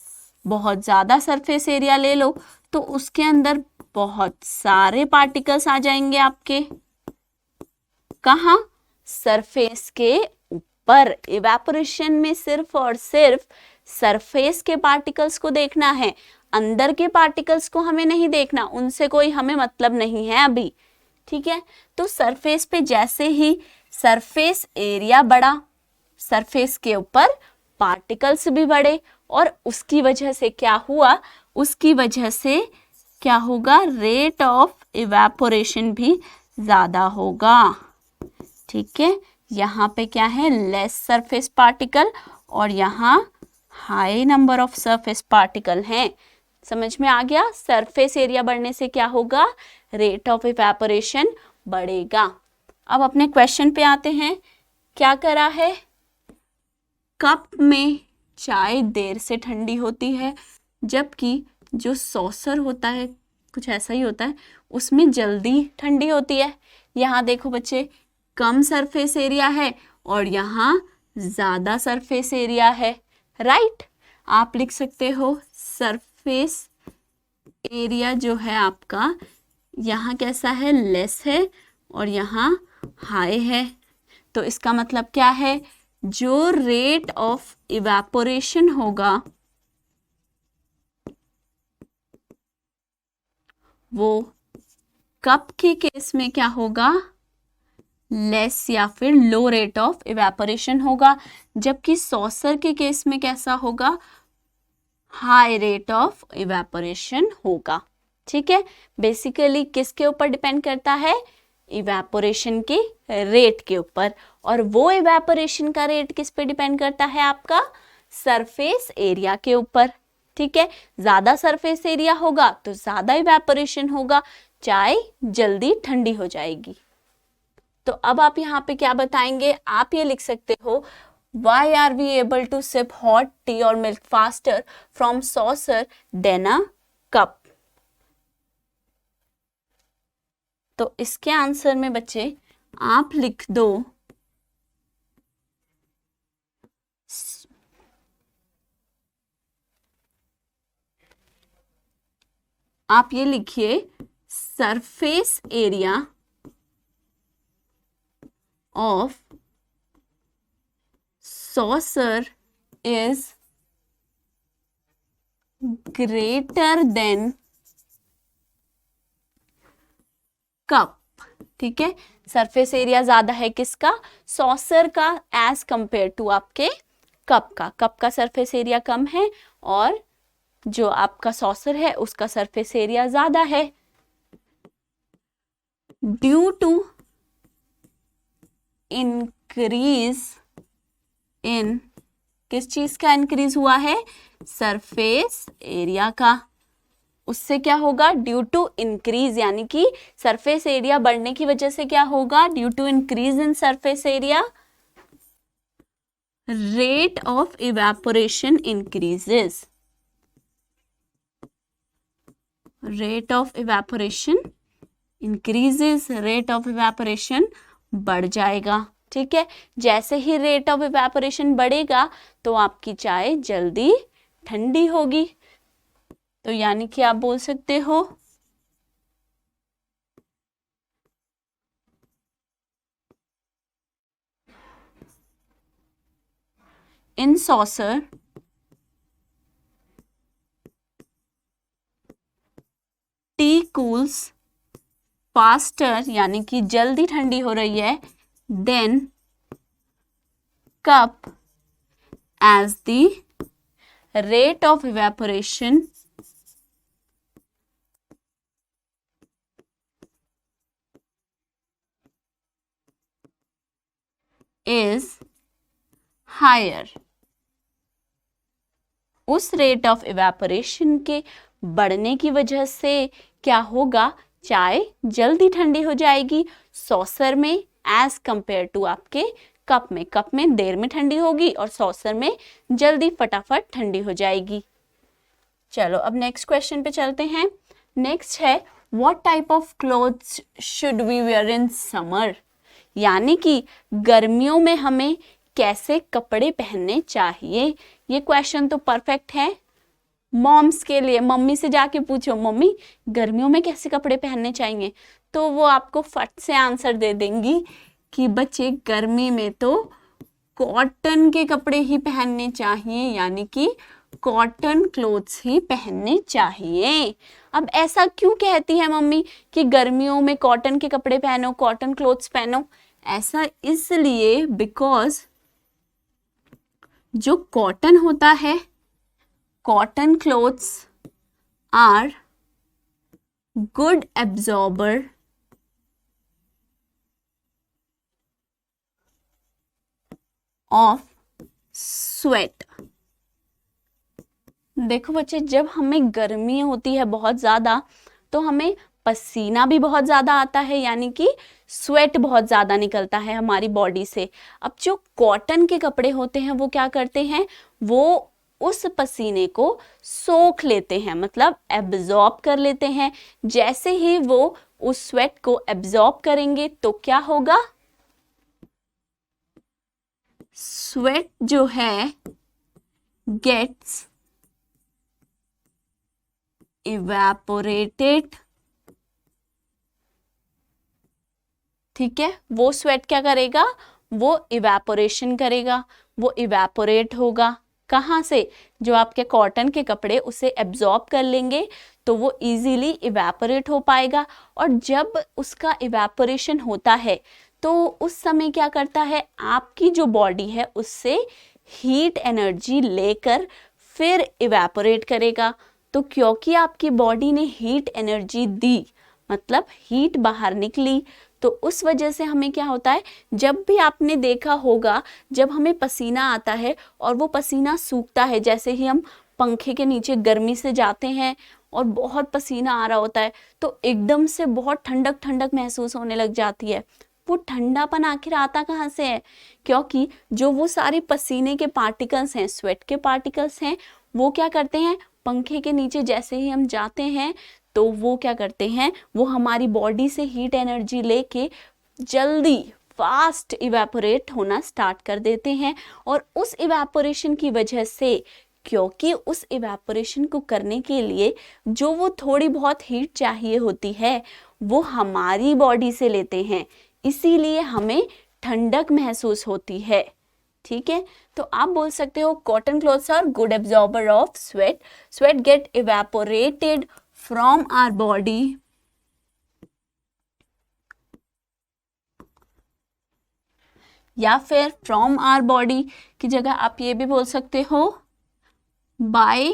बहुत ज़्यादा सरफेस एरिया ले लो तो उसके अंदर बहुत सारे पार्टिकल्स आ जाएंगे आपके, कहाँ, सरफेस के ऊपर। इवेपोरेशन में सिर्फ और सिर्फ सरफेस के पार्टिकल्स को देखना है, अंदर के पार्टिकल्स को हमें नहीं देखना, उनसे कोई हमें मतलब नहीं है अभी, ठीक है? तो सरफेस पे जैसे ही सरफेस एरिया बढ़ा, सरफेस के ऊपर पार्टिकल्स भी बढ़े, और उसकी वजह से क्या हुआ, उसकी वजह से क्या होगा, रेट ऑफ इवेपोरेशन भी ज्यादा होगा, ठीक है? यहाँ पे क्या है, लेस सरफेस पार्टिकल, और यहाँ high number of surface particle हैं। समझ में आ गया? सरफेस एरिया बढ़ने से क्या होगा, रेट ऑफ इवेपोरेशन बढ़ेगा। अब अपने क्वेश्चन पे आते हैं। क्या करा है, कप में चाय देर से ठंडी होती है, जबकि जो सॉसर होता है कुछ ऐसा ही होता है, उसमें जल्दी ठंडी होती है। यहाँ देखो बच्चे, कम सरफेस एरिया है और यहाँ ज़्यादा सरफेस एरिया है, राइट? आप लिख सकते हो सरफेस एरिया जो है आपका, यहाँ कैसा है, लेस है और यहाँ हाई है। तो इसका मतलब क्या है, जो रेट ऑफ इवेपोरेशन होगा वो कप के केस में क्या होगा, लेस या फिर लो रेट ऑफ इवेपोरेशन होगा, जबकि सॉसर के केस में कैसा होगा, हाई रेट ऑफ इवेपोरेशन होगा। ठीक है, बेसिकली किसके ऊपर डिपेंड करता है, इवेपोरेशन के रेट के ऊपर। और वो इवेपोरेशन का रेट किस पे डिपेंड करता है, आपका सरफेस एरिया के ऊपर। ठीक है, ज्यादा सरफेस एरिया होगा तो ज्यादा इवेपोरेशन होगा, चाय जल्दी ठंडी हो जाएगी। तो अब आप यहाँ पे क्या बताएंगे, आप ये लिख सकते हो, why are we able to sip hot tea or milk faster from saucer than a cup? तो इसके आंसर में बच्चे आप लिख दो, आप ये लिखिए, surface area of saucer is greater than cup। ठीक है, सरफेस एरिया ज्यादा है किसका, सॉसर का, एज कंपेयर टू आपके कप का। कप का सरफेस एरिया कम है और जो आपका सॉसर है उसका सरफेस एरिया ज्यादा है। ड्यू टू इंक्रीज इन, किस चीज का इंक्रीज हुआ है, सरफेस एरिया का। उससे क्या होगा, ड्यू टू इंक्रीज, यानी कि सरफेस एरिया बढ़ने की वजह से क्या होगा, due to increase in surface area, rate of evaporation increases. Rate of evaporation increases, rate of evaporation बढ़ जाएगा। ठीक है, जैसे ही रेट ऑफ इवेपोरेशन बढ़ेगा तो आपकी चाय जल्दी ठंडी होगी। तो यानी कि आप बोल सकते हो, in saucer tea cools faster, यानी कि जल्दी ठंडी हो रही है, then cup as the rate of evaporation is higher। उस रेट ऑफ इवेपोरेशन के बढ़ने की वजह से क्या होगा, चाय जल्दी ठंडी हो जाएगी सॉसर में एज कंपेयर टू आपके कप में। कप में देर में ठंडी होगी और सॉसर में जल्दी फटाफट ठंडी हो जाएगी। चलो अब नेक्स्ट क्वेश्चन पे चलते हैं। नेक्स्ट है, what type of clothes should we wear in summer, यानी कि गर्मियों में हमें कैसे कपड़े पहनने चाहिए। ये क्वेश्चन तो परफेक्ट है मॉम्स के लिए। मम्मी से जाके पूछो, मम्मी गर्मियों में कैसे कपड़े पहनने चाहिए, तो वो आपको फट से आंसर दे देंगी कि बच्चे गर्मी में तो कॉटन के कपड़े ही पहनने चाहिए, यानी कि कॉटन क्लोथ्स ही पहनने चाहिए। अब ऐसा क्यों कहती है मम्मी कि गर्मियों में कॉटन के कपड़े पहनो, कॉटन क्लोथ्स पहनो? ऐसा इसलिए बिकॉज जो कॉटन होता है, cotton clothes are good absorber of sweat. देखो बच्चे, जब हमें गर्मी होती है बहुत ज़्यादा तो हमें पसीना भी बहुत ज़्यादा आता है, यानी कि स्वेट बहुत ज़्यादा निकलता है हमारी बॉडी से। अब जो कॉटन के कपड़े होते हैं वो क्या करते हैं, वो उस पसीने को सोख लेते हैं, मतलब एब्जॉर्ब कर लेते हैं। जैसे ही वो उस स्वेट को एब्जॉर्ब करेंगे तो क्या होगा, स्वेट जो है गेट्स evaporated ठीक है, वो स्वेट क्या करेगा, वो इवेपोरेशन करेगा, वो इवेपोरेट होगा। कहाँ से, जो आपके कॉटन के कपड़े उसे एब्जॉर्ब कर लेंगे तो वो इजीली इवेपोरेट हो पाएगा। और जब उसका इवेपोरेशन होता है तो उस समय क्या करता है, आपकी जो बॉडी है उससे हीट एनर्जी लेकर फिर इवेपोरेट करेगा। तो क्योंकि आपकी बॉडी ने हीट एनर्जी दी, मतलब हीट बाहर निकली, तो उस वजह से हमें क्या होता है, जब भी आपने देखा होगा जब हमें पसीना आता है और वो पसीना सूखता है, जैसे ही हम पंखे के नीचे गर्मी से जाते हैं और बहुत पसीना आ रहा होता है तो एकदम से बहुत ठंडक ठंडक महसूस होने लग जाती है। वो ठंडापन आखिर आता कहाँ से है, क्योंकि जो वो सारे पसीने के पार्टिकल्स हैं, स्वेट के पार्टिकल्स हैं, वो क्या करते हैं, पंखे के नीचे जैसे ही हम जाते हैं तो वो क्या करते हैं, वो हमारी बॉडी से हीट एनर्जी लेके जल्दी फास्ट इवेपोरेट होना स्टार्ट कर देते हैं। और उस इवेपोरेशन की वजह से, क्योंकि उस इवेपोरेशन को करने के लिए जो वो थोड़ी बहुत हीट चाहिए होती है वो हमारी बॉडी से लेते हैं, इसीलिए हमें ठंडक महसूस होती है। ठीक है, तो आप बोल सकते हो cotton clothes are good absorber of sweat, sweat get evaporated from our body या फिर फ्रॉम आवर बॉडी की जगह आप ये भी बोल सकते हो by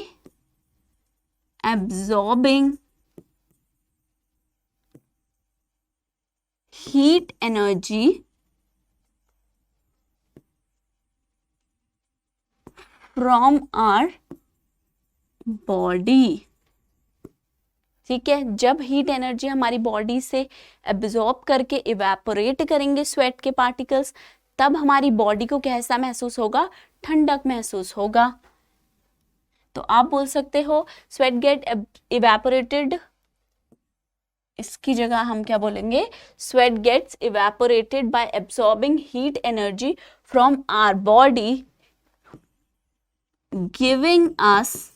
absorbing heat energy from our body. ठीक है, जब हीट एनर्जी हमारी बॉडी से एब्जॉर्ब करके इवेपोरेट करेंगे स्वेट के पार्टिकल्स, तब हमारी बॉडी को कैसा महसूस होगा, ठंडक महसूस होगा। तो आप बोल सकते हो स्वेट गेट इवेपोरेटेड, इसकी जगह हम क्या बोलेंगे, sweat gets evaporated by absorbing heat energy from our body giving us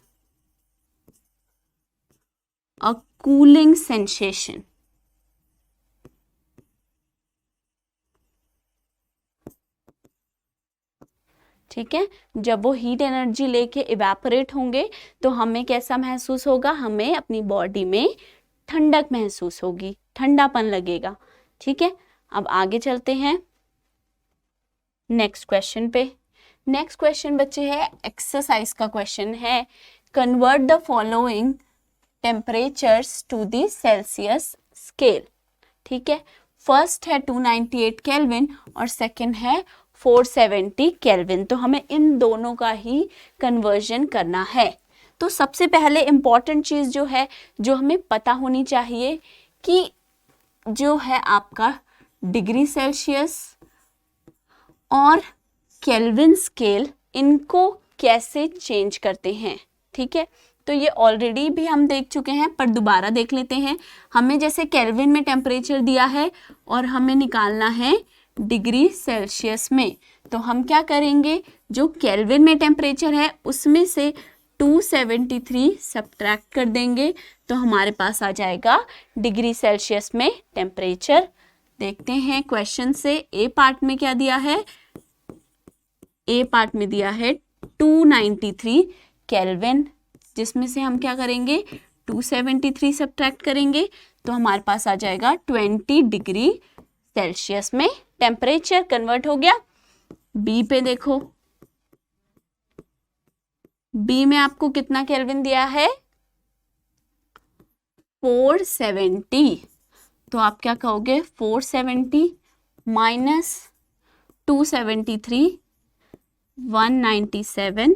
a cooling sensation। ठीक है, जब वो हीट एनर्जी लेके इवेपोरेट होंगे तो हमें कैसा महसूस होगा, हमें अपनी बॉडी में ठंडक महसूस होगी, ठंडापन लगेगा। ठीक है, अब आगे चलते हैं नेक्स्ट क्वेश्चन पे। नेक्स्ट क्वेश्चन बच्चे है एक्सरसाइज का क्वेश्चन है, convert the following temperatures to the Celsius scale. ठीक है, फर्स्ट है 298 केल्विन और सेकंड है 470 केल्विन। तो हमें इन दोनों का ही कन्वर्जन करना है। तो सबसे पहले इम्पॉर्टेंट चीज जो है, जो हमें पता होनी चाहिए कि जो है आपका डिग्री सेल्सियस और केल्विन स्केल, इनको कैसे चेंज करते हैं। ठीक है, तो ये ऑलरेडी भी हम देख चुके हैं पर दोबारा देख लेते हैं। हमें जैसे केल्विन में टेम्परेचर दिया है और हमें निकालना है डिग्री सेल्सियस में, तो हम क्या करेंगे, जो केल्विन में टेम्परेचर है उसमें से 273 सब्ट्रैक्ट कर देंगे तो हमारे पास आ जाएगा डिग्री सेल्सियस में टेम्परेचर। देखते हैं क्वेश्चन से, ए पार्ट में क्या दिया है, ए पार्ट में दिया है 293 केल्विन, जिसमें से हम क्या करेंगे 273 सब्ट्रैक्ट करेंगे तो हमारे पास आ जाएगा 20 डिग्री सेल्सियस में टेम्परेचर कन्वर्ट हो गया। बी पे देखो, बी में आपको कितना केल्विन दिया है 470, तो आप क्या कहोगे 470 माइनस 273 197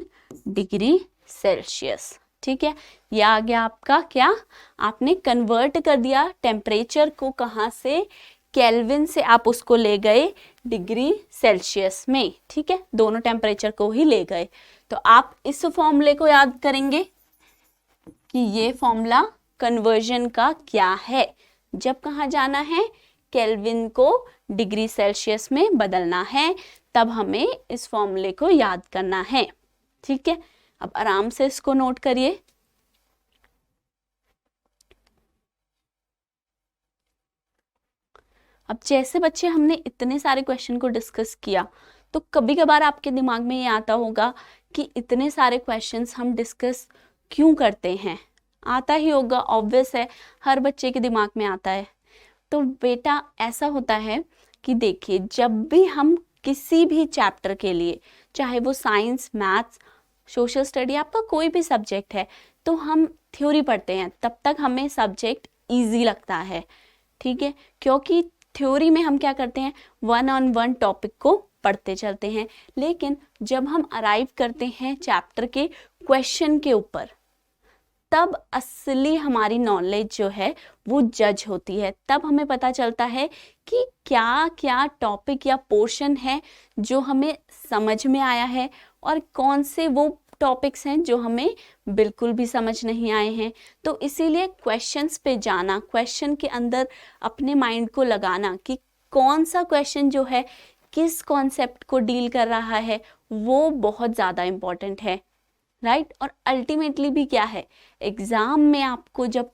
डिग्री सेल्सियस। ठीक है, यह आ गया आपका क्या, आपने कन्वर्ट कर दिया टेम्परेचर को, कहाँ से, केल्विन से आप उसको ले गए डिग्री सेल्सियस में। ठीक है, दोनों टेम्परेचर को ही ले गए। तो आप इस फॉर्मूले को याद करेंगे कि ये फॉर्मूला कन्वर्जन का क्या है, जब कहाँ जाना है, केल्विन को डिग्री सेल्सियस में बदलना है, तब हमें इस फॉर्मूले को याद करना है। ठीक है, अब आराम से इसको नोट करिए। अब जैसे बच्चे हमने इतने सारे क्वेश्चन को डिस्कस किया, तो कभी कभार आपके दिमाग में ये आता होगा कि इतने सारे क्वेश्चंस हम डिस्कस क्यों करते हैं। आता ही होगा, ऑब्वियस है, हर बच्चे के दिमाग में आता है। तो बेटा ऐसा होता है कि देखिए, जब भी हम किसी भी चैप्टर के लिए, चाहे वो साइंस, मैथ्स, सोशल स्टडी, आपका कोई भी सब्जेक्ट है, तो हम थ्योरी पढ़ते हैं, तब तक हमें सब्जेक्ट इजी लगता है, ठीक है, क्योंकि थ्योरी में हम क्या करते हैं, 1-on-1 टॉपिक को पढ़ते चलते हैं। लेकिन जब हम अराइव करते हैं चैप्टर के क्वेश्चन के ऊपर, तब असली हमारी नॉलेज जो है वो जज होती है। तब हमें पता चलता है कि क्या क्या टॉपिक या पोर्शन है जो हमें समझ में आया है और कौन से वो टॉपिक्स हैं जो हमें बिल्कुल भी समझ नहीं आए हैं। तो इसीलिए क्वेश्चंस पे जाना, क्वेश्चन के अंदर अपने माइंड को लगाना कि कौन सा क्वेश्चन जो है किस कॉन्सेप्ट को डील कर रहा है, वो बहुत ज़्यादा इम्पॉर्टेंट है, राइट। और अल्टीमेटली भी क्या है, एग्ज़ाम में आपको जब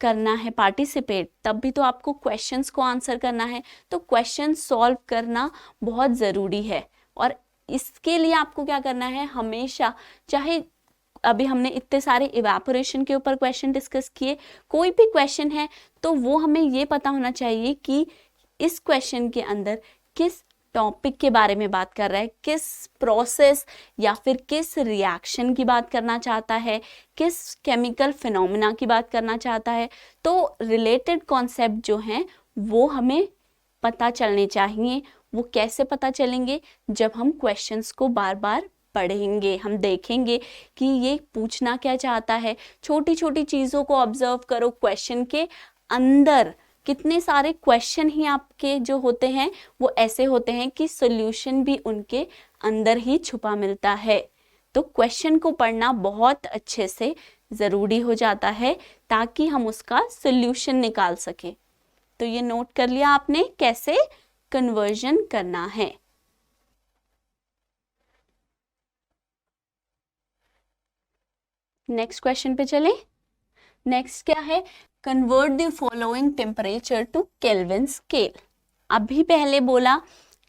करना है पार्टिसिपेट, तब भी तो आपको क्वेश्चंस को आंसर करना है, तो क्वेश्चन सॉल्व करना बहुत ज़रूरी है। और इसके लिए आपको क्या करना है, हमेशा, चाहे अभी हमने इतने सारे इवेपोरेशन के ऊपर क्वेश्चन डिस्कस किए, कोई भी क्वेश्चन है तो वो हमें ये पता होना चाहिए कि इस क्वेश्चन के अंदर किस टॉपिक के बारे में बात कर रहा है, किस प्रोसेस या फिर किस रिएक्शन की बात करना चाहता है, किस केमिकल फिनोमेना की बात करना चाहता है। तो रिलेटेड कॉन्सेप्ट जो हैं वो हमें पता चलने चाहिए। वो कैसे पता चलेंगे, जब हम क्वेश्चंस को बार बार पढ़ेंगे, हम देखेंगे कि ये पूछना क्या चाहता है। छोटी छोटी चीज़ों को ऑब्जर्व करो, क्वेश्चन के अंदर कितने सारे क्वेश्चन ही आपके जो होते हैं वो ऐसे होते हैं कि सॉल्यूशन भी उनके अंदर ही छुपा मिलता है। तो क्वेश्चन को पढ़ना बहुत अच्छे से ज़रूरी हो जाता है ताकि हम उसका सॉल्यूशन निकाल सके। तो ये नोट कर लिया आपने कैसे कन्वर्जन करना है। नेक्स्ट क्वेश्चन पे चलें। नेक्स्ट क्या है, convert the following temperature to kelvin scale. अभी पहले बोला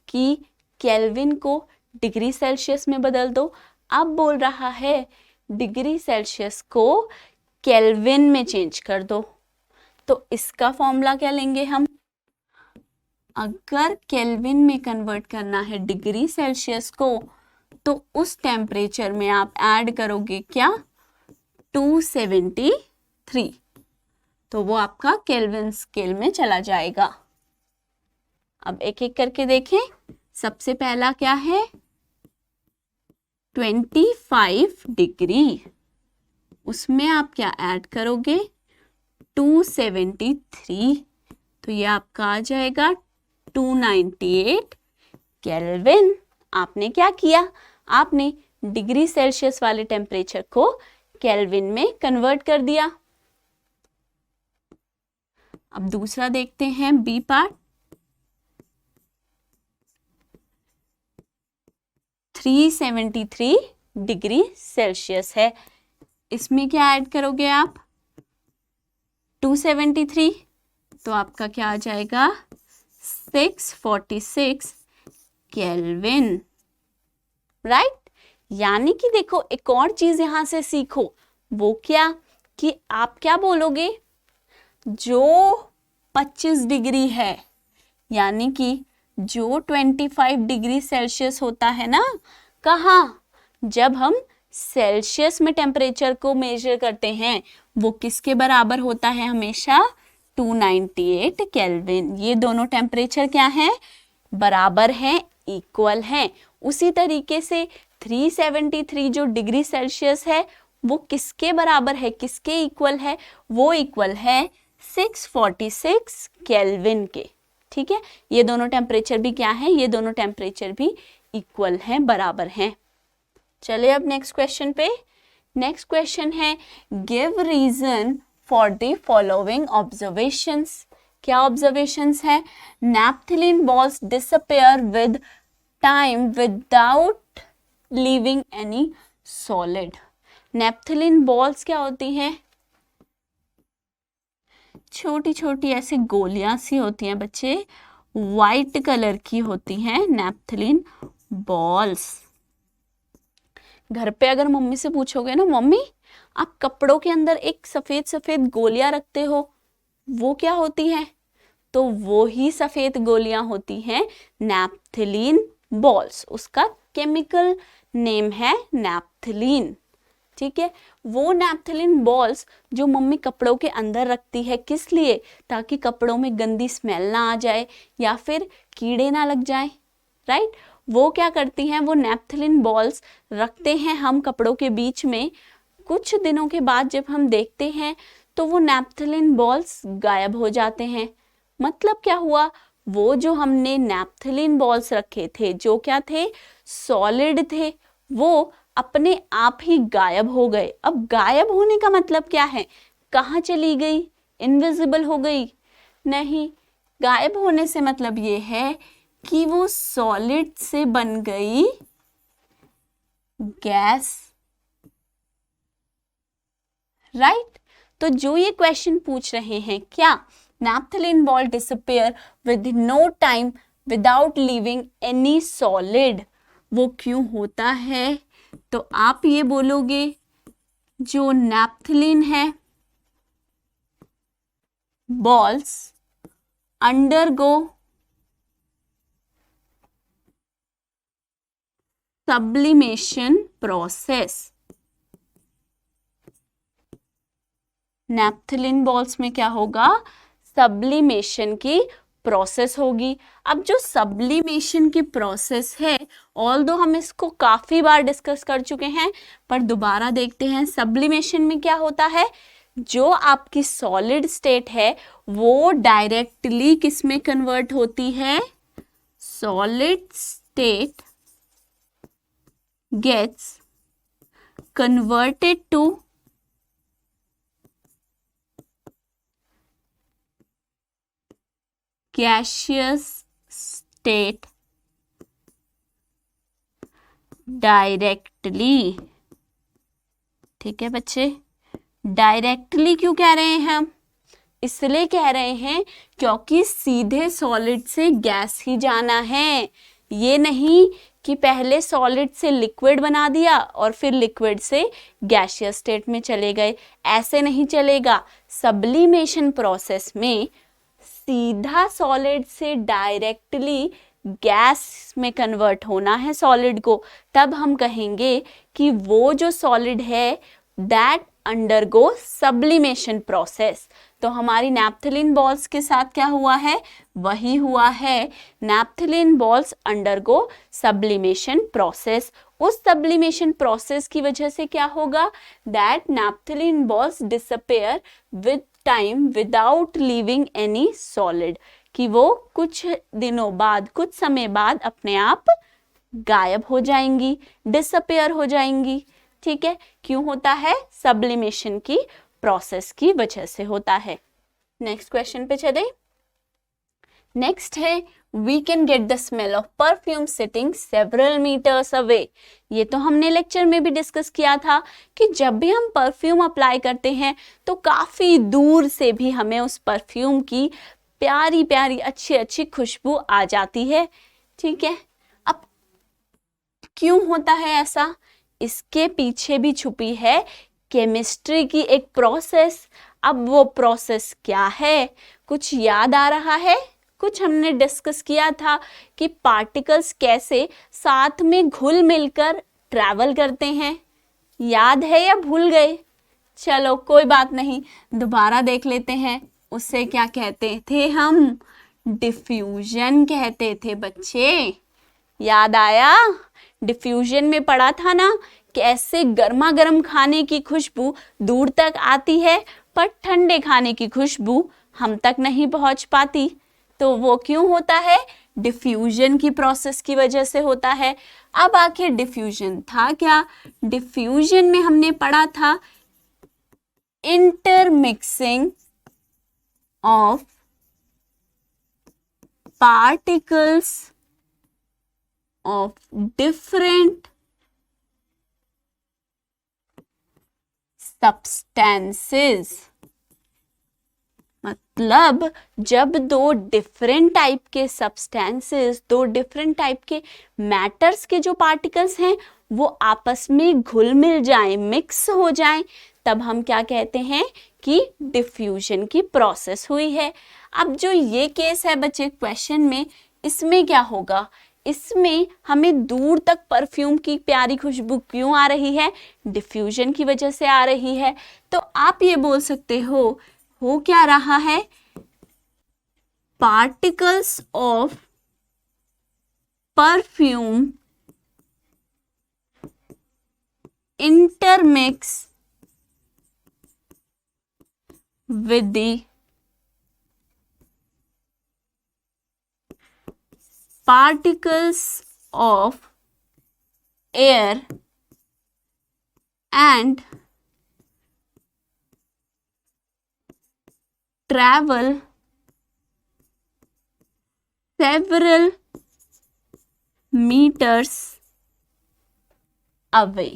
कि केल्विन को डिग्री सेल्सियस में बदल दो, अब बोल रहा है डिग्री सेल्सियस को केल्विन में चेंज कर दो। तो इसका फॉर्मूला क्या लेंगे हम, अगर केल्विन में कन्वर्ट करना है डिग्री सेल्सियस को, तो उस टेम्परेचर में आप ऐड करोगे क्या, 273, तो वो आपका केल्विन स्केल में चला जाएगा। अब एक एक करके देखें। सबसे पहला क्या है, 25 डिग्री, उसमें आप क्या ऐड करोगे, 273, तो ये आपका आ जाएगा 298 केल्विन। आपने क्या किया, आपने डिग्री सेल्सियस वाले टेम्परेचर को केल्विन में कन्वर्ट कर दिया। अब दूसरा देखते हैं, बी पार्ट। 373 डिग्री सेल्सियस है, इसमें क्या ऐड करोगे आप, 273, तो आपका क्या आ जाएगा, 646 केल्विन, राइट। यानी कि देखो, एक और चीज यहां से सीखो, वो क्या, कि आप क्या बोलोगे, जो 25 डिग्री है, यानी कि जो 25 डिग्री सेल्सियस होता है ना, कहाँ, जब हम सेल्सियस में टेम्परेचर को मेजर करते हैं, वो किसके बराबर होता है हमेशा, 298 केल्विन। ये दोनों टेम्परेचर क्या हैं, बराबर हैं, इक्वल हैं। उसी तरीके से 373 जो डिग्री सेल्सियस है वो किसके बराबर है, किसके इक्वल है, वो इक्वल है 646 केल्विन के, ठीक है। ये दोनों टेम्परेचर भी क्या है, ये दोनों टेम्परेचर भी इक्वल हैं, बराबर हैं। चलिए अब नेक्स्ट क्वेश्चन पे। नेक्स्ट क्वेश्चन है, give reason for the following observations. क्या ऑब्जर्वेशंस है, naphthalene balls disappear with time without leaving any solid. Naphthalene balls क्या होती हैं, छोटी छोटी ऐसी गोलियां सी होती हैं बच्चे, वाइट कलर की होती हैं नैप्थलीन बॉल्स। घर पे अगर मम्मी से पूछोगे ना, मम्मी आप कपड़ों के अंदर एक सफेद सफेद गोलियां रखते हो, वो क्या होती है? तो वो ही सफेद गोलियां होती हैं नैप्थलीन बॉल्स। उसका केमिकल नेम है नैप्थलीन। ठीक है, वो नैप्थलीन बॉल्स जो मम्मी कपड़ों के अंदर रखती है, किस लिए? ताकि कपड़ों में गंदी स्मेल ना आ जाए या फिर कीड़े ना लग जाए, राइट। वो क्या करती हैं, वो नैप्थलीन बॉल्स रखते हैं हम कपड़ों के बीच में। कुछ दिनों के बाद जब हम देखते हैं तो वो नैप्थलीन बॉल्स गायब हो जाते हैं। मतलब क्या हुआ, वो जो हमने नैप्थलीन बॉल्स रखे थे, जो क्या थे, सॉलिड थे, वो अपने आप ही गायब हो गए। अब गायब होने का मतलब क्या है? कहाँ चली गई? इनविजिबल हो गई? नहीं, गायब होने से मतलब ये है कि वो सॉलिड से बन गई गैस, राइट। तो जो ये क्वेश्चन पूछ रहे हैं, क्या naphthalene ball disappear with no time without leaving any solid, वो क्यों होता है? तो आप ये बोलोगे, जो नैप्थलीन है balls undergo sublimation process. Naphthalene balls में क्या होगा? सब्लिमेशन की प्रोसेस होगी। अब जो सब्लिमेशन की प्रोसेस है, ऑल्दो हम इसको काफी बार डिस्कस कर चुके हैं, पर दोबारा देखते हैं। सब्लिमेशन में क्या होता है, जो आपकी सॉलिड स्टेट है वो डायरेक्टली किस में कन्वर्ट होती है? Solid state gets converted to gaseous state directly. ठीक है बच्चे, डायरेक्टली क्यों कह रहे हैं हम? इसलिए कह रहे हैं क्योंकि सीधे सॉलिड से गैस ही जाना है। ये नहीं कि पहले सॉलिड से लिक्विड बना दिया और फिर लिक्विड से गैसियस स्टेट में चले गए, ऐसे नहीं चलेगा। सब्लिमेशन प्रोसेस में सीधा सॉलिड से डायरेक्टली गैस में कन्वर्ट होना है सॉलिड को। तब हम कहेंगे कि वो जो सॉलिड है दैट अंडरगो सब्लिमेशन प्रोसेस। तो हमारी नैप्थलीन बॉल्स के साथ क्या हुआ है? वही हुआ है, naphthalene balls undergo sublimation process. उस सब्लिमेशन प्रोसेस की वजह से क्या होगा? That naphthalene balls disappear with time without leaving any solid, कि वो कुछ दिनों बाद, कुछ समय बाद अपने आप गायब हो जाएंगी, डिसअपियर हो जाएंगी। ठीक है, क्यों होता है? सब्लिमेशन की प्रोसेस की वजह से होता है। नेक्स्ट क्वेश्चन पे चले। नेक्स्ट है, we can get the smell of perfume sitting several metres away. ये तो हमने लेक्चर में भी डिस्कस किया था कि जब भी हम परफ्यूम अप्लाई करते हैं तो काफी दूर से भी हमें उस परफ्यूम की प्यारी प्यारी अच्छी अच्छी खुशबू आ जाती है। ठीक है, अब क्यों होता है ऐसा? इसके पीछे भी छुपी है केमिस्ट्री की एक प्रोसेस। अब वो प्रोसेस क्या है? कुछ याद आ रहा है? कुछ हमने डिस्कस किया था कि पार्टिकल्स कैसे साथ में घुल मिलकर ट्रैवल करते हैं। याद है या भूल गए? चलो कोई बात नहीं, दोबारा देख लेते हैं। उससे क्या कहते थे हम? डिफ्यूजन कहते थे बच्चे। याद आया? डिफ्यूजन में पढ़ा था ना, कैसे गर्मा गर्म खाने की खुशबू दूर तक आती है पर ठंडे खाने की खुशबू हम तक नहीं पहुंच पाती। तो वो क्यों होता है? डिफ्यूजन की प्रोसेस की वजह से होता है। अब आखिर डिफ्यूजन था क्या? डिफ्यूजन में हमने पढ़ा था intermixing of particles of different substances। मतलब जब दो डिफरेंट टाइप के सब्सटेंसेस, दो डिफरेंट टाइप के मैटर्स के जो पार्टिकल्स हैं वो आपस में घुल मिल जाएं, मिक्स हो जाएं, तब हम क्या कहते हैं कि डिफ्यूजन की प्रोसेस हुई है। अब जो ये केस है बच्चे क्वेश्चन में, इसमें क्या होगा, इसमें हमें दूर तक परफ्यूम की प्यारी खुशबू क्यों आ रही है, डिफ्यूजन की वजह से आ रही है। तो आप ये बोल सकते हो क्या रहा है, particles of perfume intermix with the particles of air and travel several meters away।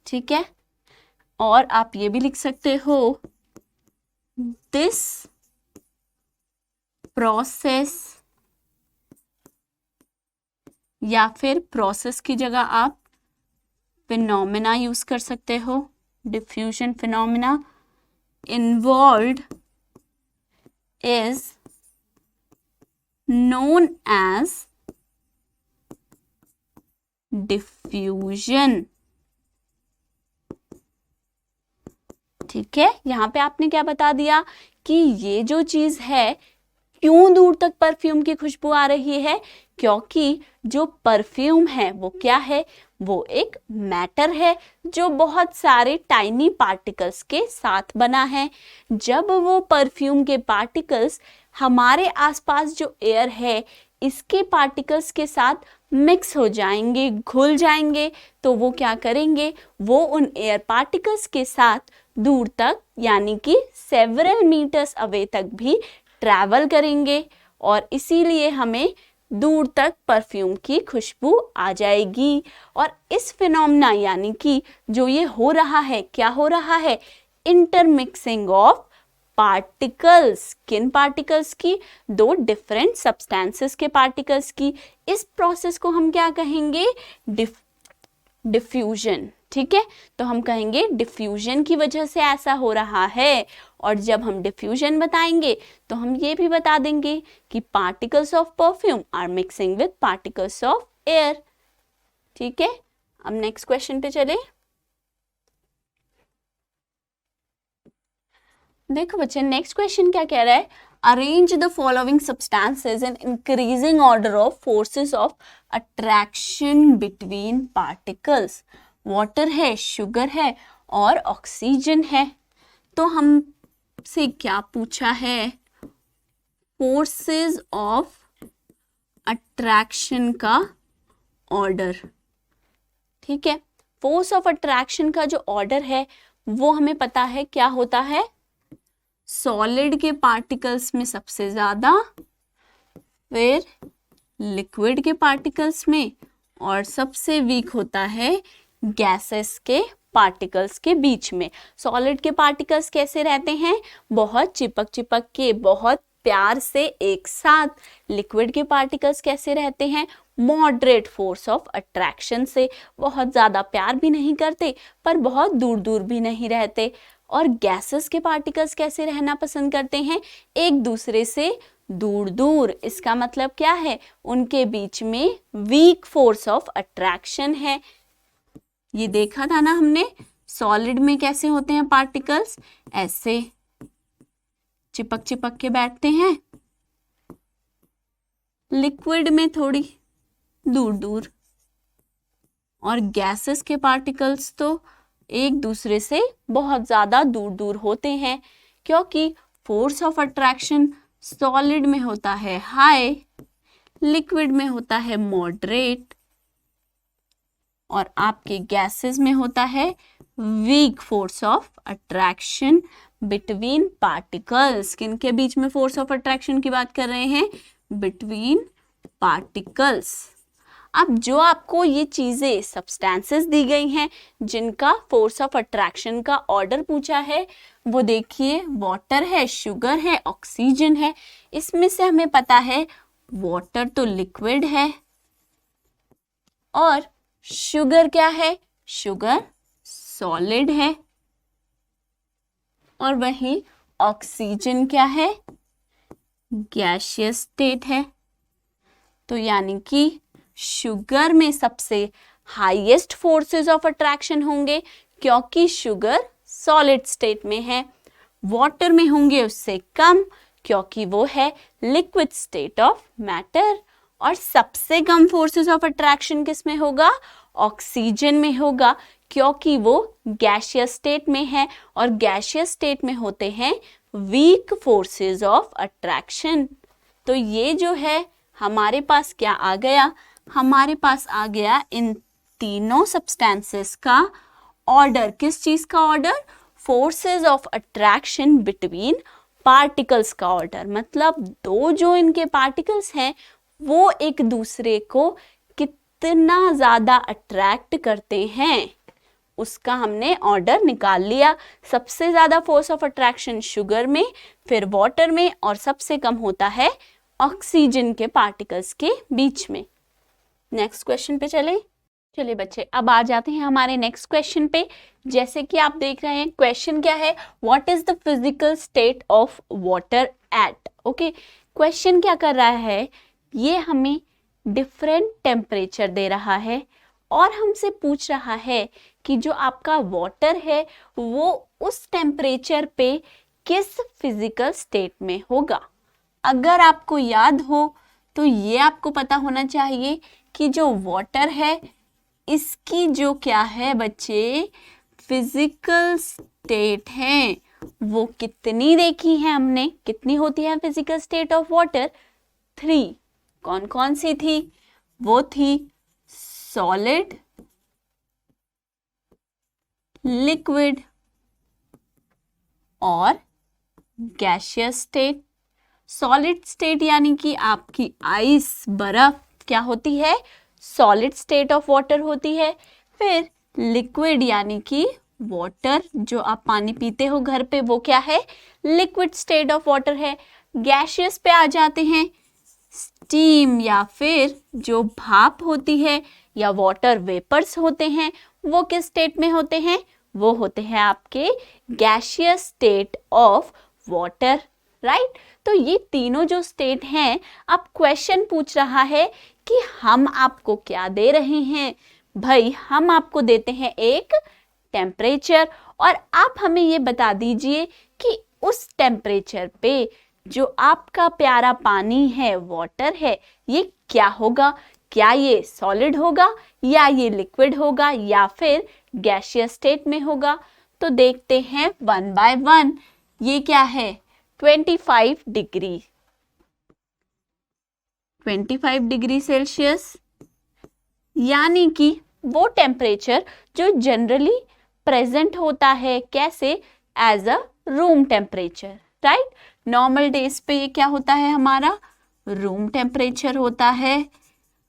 ठीक है, और आप ये भी लिख सकते हो, दिस प्रोसेस, या फिर प्रोसेस की जगह आप फिनोमेना यूज कर सकते हो, diffusion phenomena involved is known as diffusion. ठीक है, यहाँ पे आपने क्या बता दिया कि ये जो चीज है, क्यों दूर तक परफ्यूम की खुशबू आ रही है, क्योंकि जो परफ्यूम है वो क्या है, वो एक मैटर है जो बहुत सारे टाइनी पार्टिकल्स के साथ बना है। जब वो परफ्यूम के पार्टिकल्स हमारे आसपास जो एयर है इसके पार्टिकल्स के साथ मिक्स हो जाएंगे, घुल जाएंगे, तो वो क्या करेंगे, वो उन एयर पार्टिकल्स के साथ दूर तक यानी कि सेवरल मीटर्स अवे तक भी ट्रैवल करेंगे, और इसीलिए हमें दूर तक परफ्यूम की खुशबू आ जाएगी। और इस फिनोमेना यानी कि जो ये हो रहा है, क्या हो रहा है, इंटरमिक्सिंग ऑफ पार्टिकल्स, किन पार्टिकल्स की, दो डिफरेंट सब्सटेंसेस के पार्टिकल्स की। इस प्रोसेस को हम क्या कहेंगे, डिफ्यूजन। ठीक है, तो हम कहेंगे डिफ्यूजन की वजह से ऐसा हो रहा है। और जब हम डिफ्यूजन बताएंगे तो हम ये भी बता देंगे कि particles of perfume are mixing with particles of air. ठीक है, अब नेक्स्ट क्वेश्चन पे चले। देखो बच्चे, नेक्स्ट क्वेश्चन क्या कह रहा है, arrange the following substances in increasing order of forces of attraction between particles. Water है, शुगर है और ऑक्सीजन है। तो हमसे क्या पूछा है, फोर्सेस ऑफ अट्रैक्शन का ऑर्डर। ठीक है, फोर्स ऑफ अट्रैक्शन का जो ऑर्डर है वो हमें पता है क्या होता है, सॉलिड के पार्टिकल्स में सबसे ज्यादा, फिर लिक्विड के पार्टिकल्स में, और सबसे वीक होता है गैसेस के पार्टिकल्स के बीच में। सॉलिड के पार्टिकल्स कैसे रहते हैं, बहुत चिपक चिपक के, बहुत प्यार से एक साथ। लिक्विड के पार्टिकल्स कैसे रहते हैं, मॉडरेट फोर्स ऑफ अट्रैक्शन से, बहुत ज़्यादा प्यार भी नहीं करते पर बहुत दूर दूर भी नहीं रहते। और गैसेस के पार्टिकल्स कैसे रहना पसंद करते हैं, एक दूसरे से दूर दूर। इसका मतलब क्या है, उनके बीच में वीक फोर्स ऑफ अट्रैक्शन है। ये देखा था ना हमने, सॉलिड में कैसे होते हैं पार्टिकल्स, ऐसे चिपक चिपक के बैठते हैं, लिक्विड में थोड़ी दूर दूर, और गैसेस के पार्टिकल्स तो एक दूसरे से बहुत ज्यादा दूर दूर होते हैं, क्योंकि फोर्स ऑफ अट्रैक्शन सॉलिड में होता है हाई, लिक्विड में होता है मॉडरेट, और आपके गैसेस में होता है weak force of attraction between particles. किनके बीच में फोर्स ऑफ अट्रैक्शन की बात कर रहे हैं, बिटवीन पार्टिकल्स। अब जो आपको ये चीजें सब्सटेंसेस दी गई हैं जिनका फोर्स ऑफ अट्रैक्शन का ऑर्डर पूछा है, वो देखिए वाटर है, शुगर है, ऑक्सीजन है। इसमें से हमें पता है वाटर तो लिक्विड है और शुगर क्या है, शुगर सॉलिड है, और वहीं ऑक्सीजन क्या है, गैसियस स्टेट है। तो यानी कि शुगर में सबसे हाईएस्ट फोर्सेस ऑफ अट्रैक्शन होंगे क्योंकि शुगर सॉलिड स्टेट में है। वाटर में होंगे उससे कम क्योंकि वो है लिक्विड स्टेट ऑफ मैटर। और सबसे कम फोर्सेस ऑफ अट्रैक्शन किस में होगा, ऑक्सीजन में होगा क्योंकि वो गैसियस स्टेट में है, और गैसियस स्टेट में होते हैं वीक फोर्सेस ऑफ अट्रैक्शन। तो ये जो है हमारे पास क्या आ गया, हमारे पास आ गया इन तीनों सब्सटेंसेस का ऑर्डर। किस चीज का order, forces of attraction between particles का ऑर्डर। मतलब दो जो इनके पार्टिकल्स हैं वो एक दूसरे को कितना ज्यादा अट्रैक्ट करते हैं उसका हमने ऑर्डर निकाल लिया। सबसे ज्यादा फोर्स ऑफ अट्रैक्शन शुगर में, फिर वाटर में, और सबसे कम होता है ऑक्सीजन के पार्टिकल्स के बीच में। नेक्स्ट क्वेश्चन पे चलिए बच्चे, अब आ जाते हैं हमारे नेक्स्ट क्वेश्चन पे। जैसे कि आप देख रहे हैं क्वेश्चन क्या है, what is the physical state of water at. Okay, question क्या कर रहा है, ये हमें डिफरेंट टेम्परेचर दे रहा है और हमसे पूछ रहा है कि जो आपका वाटर है वो उस टेम्परेचर पे किस फिजिकल स्टेट में होगा। अगर आपको याद हो तो ये आपको पता होना चाहिए कि जो वाटर है इसकी जो क्या है बच्चे, फिजिकल स्टेट है वो कितनी देखी है हमने, कितनी होती है फिजिकल स्टेट ऑफ वाटर, 3। कौन कौन सी थी, वो थी सॉलिड, लिक्विड और गैसियस स्टेट। सॉलिड स्टेट यानी कि आपकी आइस, बर्फ क्या होती है, सॉलिड स्टेट ऑफ वाटर होती है। फिर लिक्विड यानी कि वाटर, जो आप पानी पीते हो घर पे, वो क्या है, लिक्विड स्टेट ऑफ वाटर है। गैसियस पे आ जाते हैं, स्टीम या फिर जो भाप होती है या वाटर वेपर्स होते हैं वो किस स्टेट में होते हैं, वो होते हैं आपके gaseous state of water, right. तो ये तीनों जो स्टेट हैं, अब क्वेश्चन पूछ रहा है कि हम आपको क्या दे रहे हैं, भाई हम आपको देते हैं एक टेम्परेचर और आप हमें ये बता दीजिए कि उस टेम्परेचर पे जो आपका प्यारा पानी है, वाटर है, ये क्या होगा, क्या ये सॉलिड होगा या ये लिक्विड होगा या फिर गैसियस स्टेट में होगा। तो देखते हैं 1 by 1। ये क्या है, 25 डिग्री, 25 डिग्री सेल्सियस, यानी कि वो टेम्परेचर जो जनरली प्रेजेंट होता है, कैसे, as a room temperature, right. Normal days पे ये क्या होता है, हमारा रूम टेम्परेचर होता है।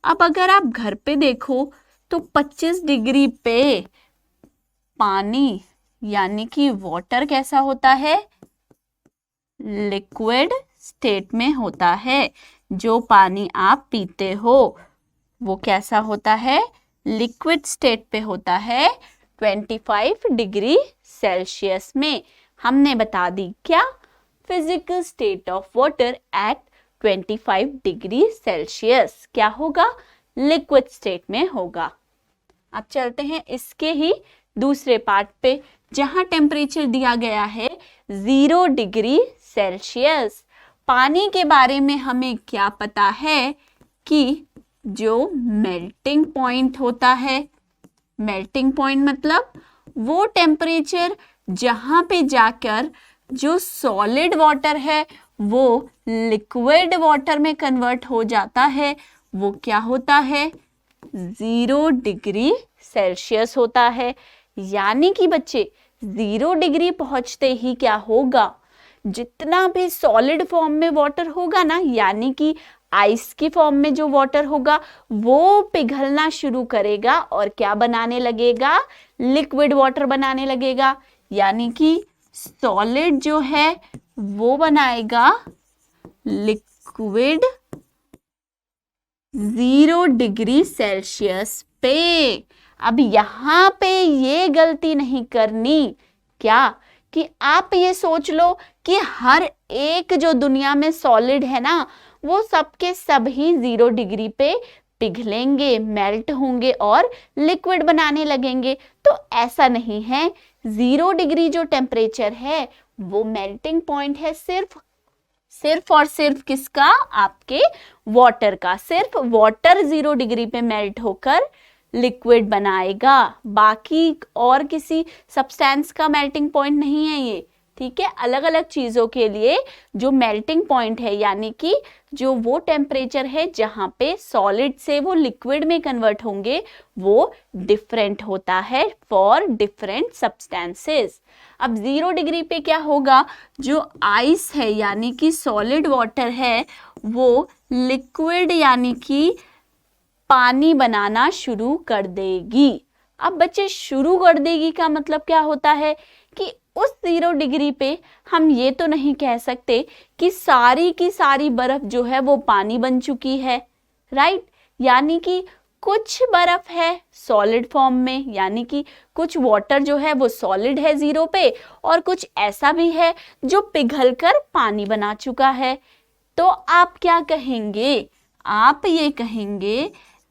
अब अगर आप घर पे देखो तो 25 डिग्री पे पानी यानी कि वाटर कैसा होता है, लिक्विड स्टेट में होता है। जो पानी आप पीते हो वो कैसा होता है, लिक्विड स्टेट पे होता है 25 डिग्री सेल्सियस में। हमने बता दी क्या, physical state of water at 25 degree Celsius क्या होगा, लिक्विड स्टेट में होगा। अब चलते हैं इसके ही दूसरे पार्ट पे जहां टेम्परेचर दिया गया है 0 डिग्री सेल्सियस। पानी के बारे में हमें क्या पता है कि जो मेल्टिंग पॉइंट होता है, मेल्टिंग पॉइंट मतलब वो टेम्परेचर जहां पे जाकर जो सॉलिड वाटर है वो लिक्विड वाटर में कन्वर्ट हो जाता है, वो क्या होता है, 0 डिग्री सेल्सियस होता है। यानी कि बच्चे 0 डिग्री पहुंचते ही क्या होगा, जितना भी सॉलिड फॉर्म में वाटर होगा ना, यानी कि आइस की फॉर्म में जो वाटर होगा वो पिघलना शुरू करेगा और क्या बनाने लगेगा, लिक्विड वाटर बनाने लगेगा। यानी कि सॉलिड जो है वो बनाएगा लिक्विड 0 डिग्री सेल्सियस पे। अब यहां पे ये गलती नहीं करनी, क्या कि आप ये सोच लो कि हर एक जो दुनिया में सॉलिड है ना वो सबके सब ही 0 डिग्री पे पिघलेंगे, मेल्ट होंगे और लिक्विड बनाने लगेंगे। तो ऐसा नहीं है। 0 डिग्री जो टेम्परेचर है वो मेल्टिंग पॉइंट है सिर्फ और सिर्फ किसका, आपके वाटर का। सिर्फ वाटर 0 डिग्री पे मेल्ट होकर लिक्विड बनाएगा, बाकी और किसी सब्सटेंस का मेल्टिंग पॉइंट नहीं है ये। ठीक है, अलग अलग चीजों के लिए जो मेल्टिंग पॉइंट है यानी कि जो वो टेम्परेचर है जहां पे सॉलिड से वो लिक्विड में कन्वर्ट होंगे वो डिफरेंट होता है फॉर डिफरेंट सब्सटेंसेस। अब 0 डिग्री पे क्या होगा, जो आइस है यानी कि सॉलिड वाटर है वो लिक्विड यानी कि पानी बनाना शुरू कर देगी। अब बच्चे शुरू कर देगी का मतलब क्या होता है कि उस 0 डिग्री पे हम ये तो नहीं कह सकते कि सारी की सारी बर्फ जो है वो पानी बन चुकी है, राइट। यानी कि कुछ बर्फ है सॉलिड फॉर्म में, यानी कि कुछ वाटर जो है वो सॉलिड है 0 पे और कुछ ऐसा भी है जो पिघलकर पानी बना चुका है। तो आप क्या कहेंगे, आप ये कहेंगे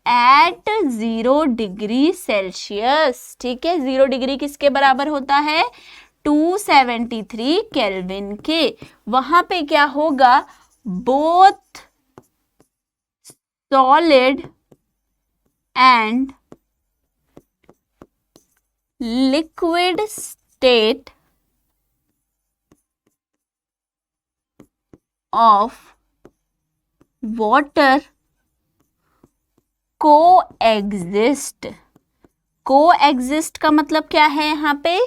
एट 0 डिग्री सेल्सियस। ठीक है, 0 डिग्री किसके बराबर होता है, 273 केल्विन के। वहां पे क्या होगा, both solid and liquid state of water coexist. Coexist का मतलब क्या है यहाँ पे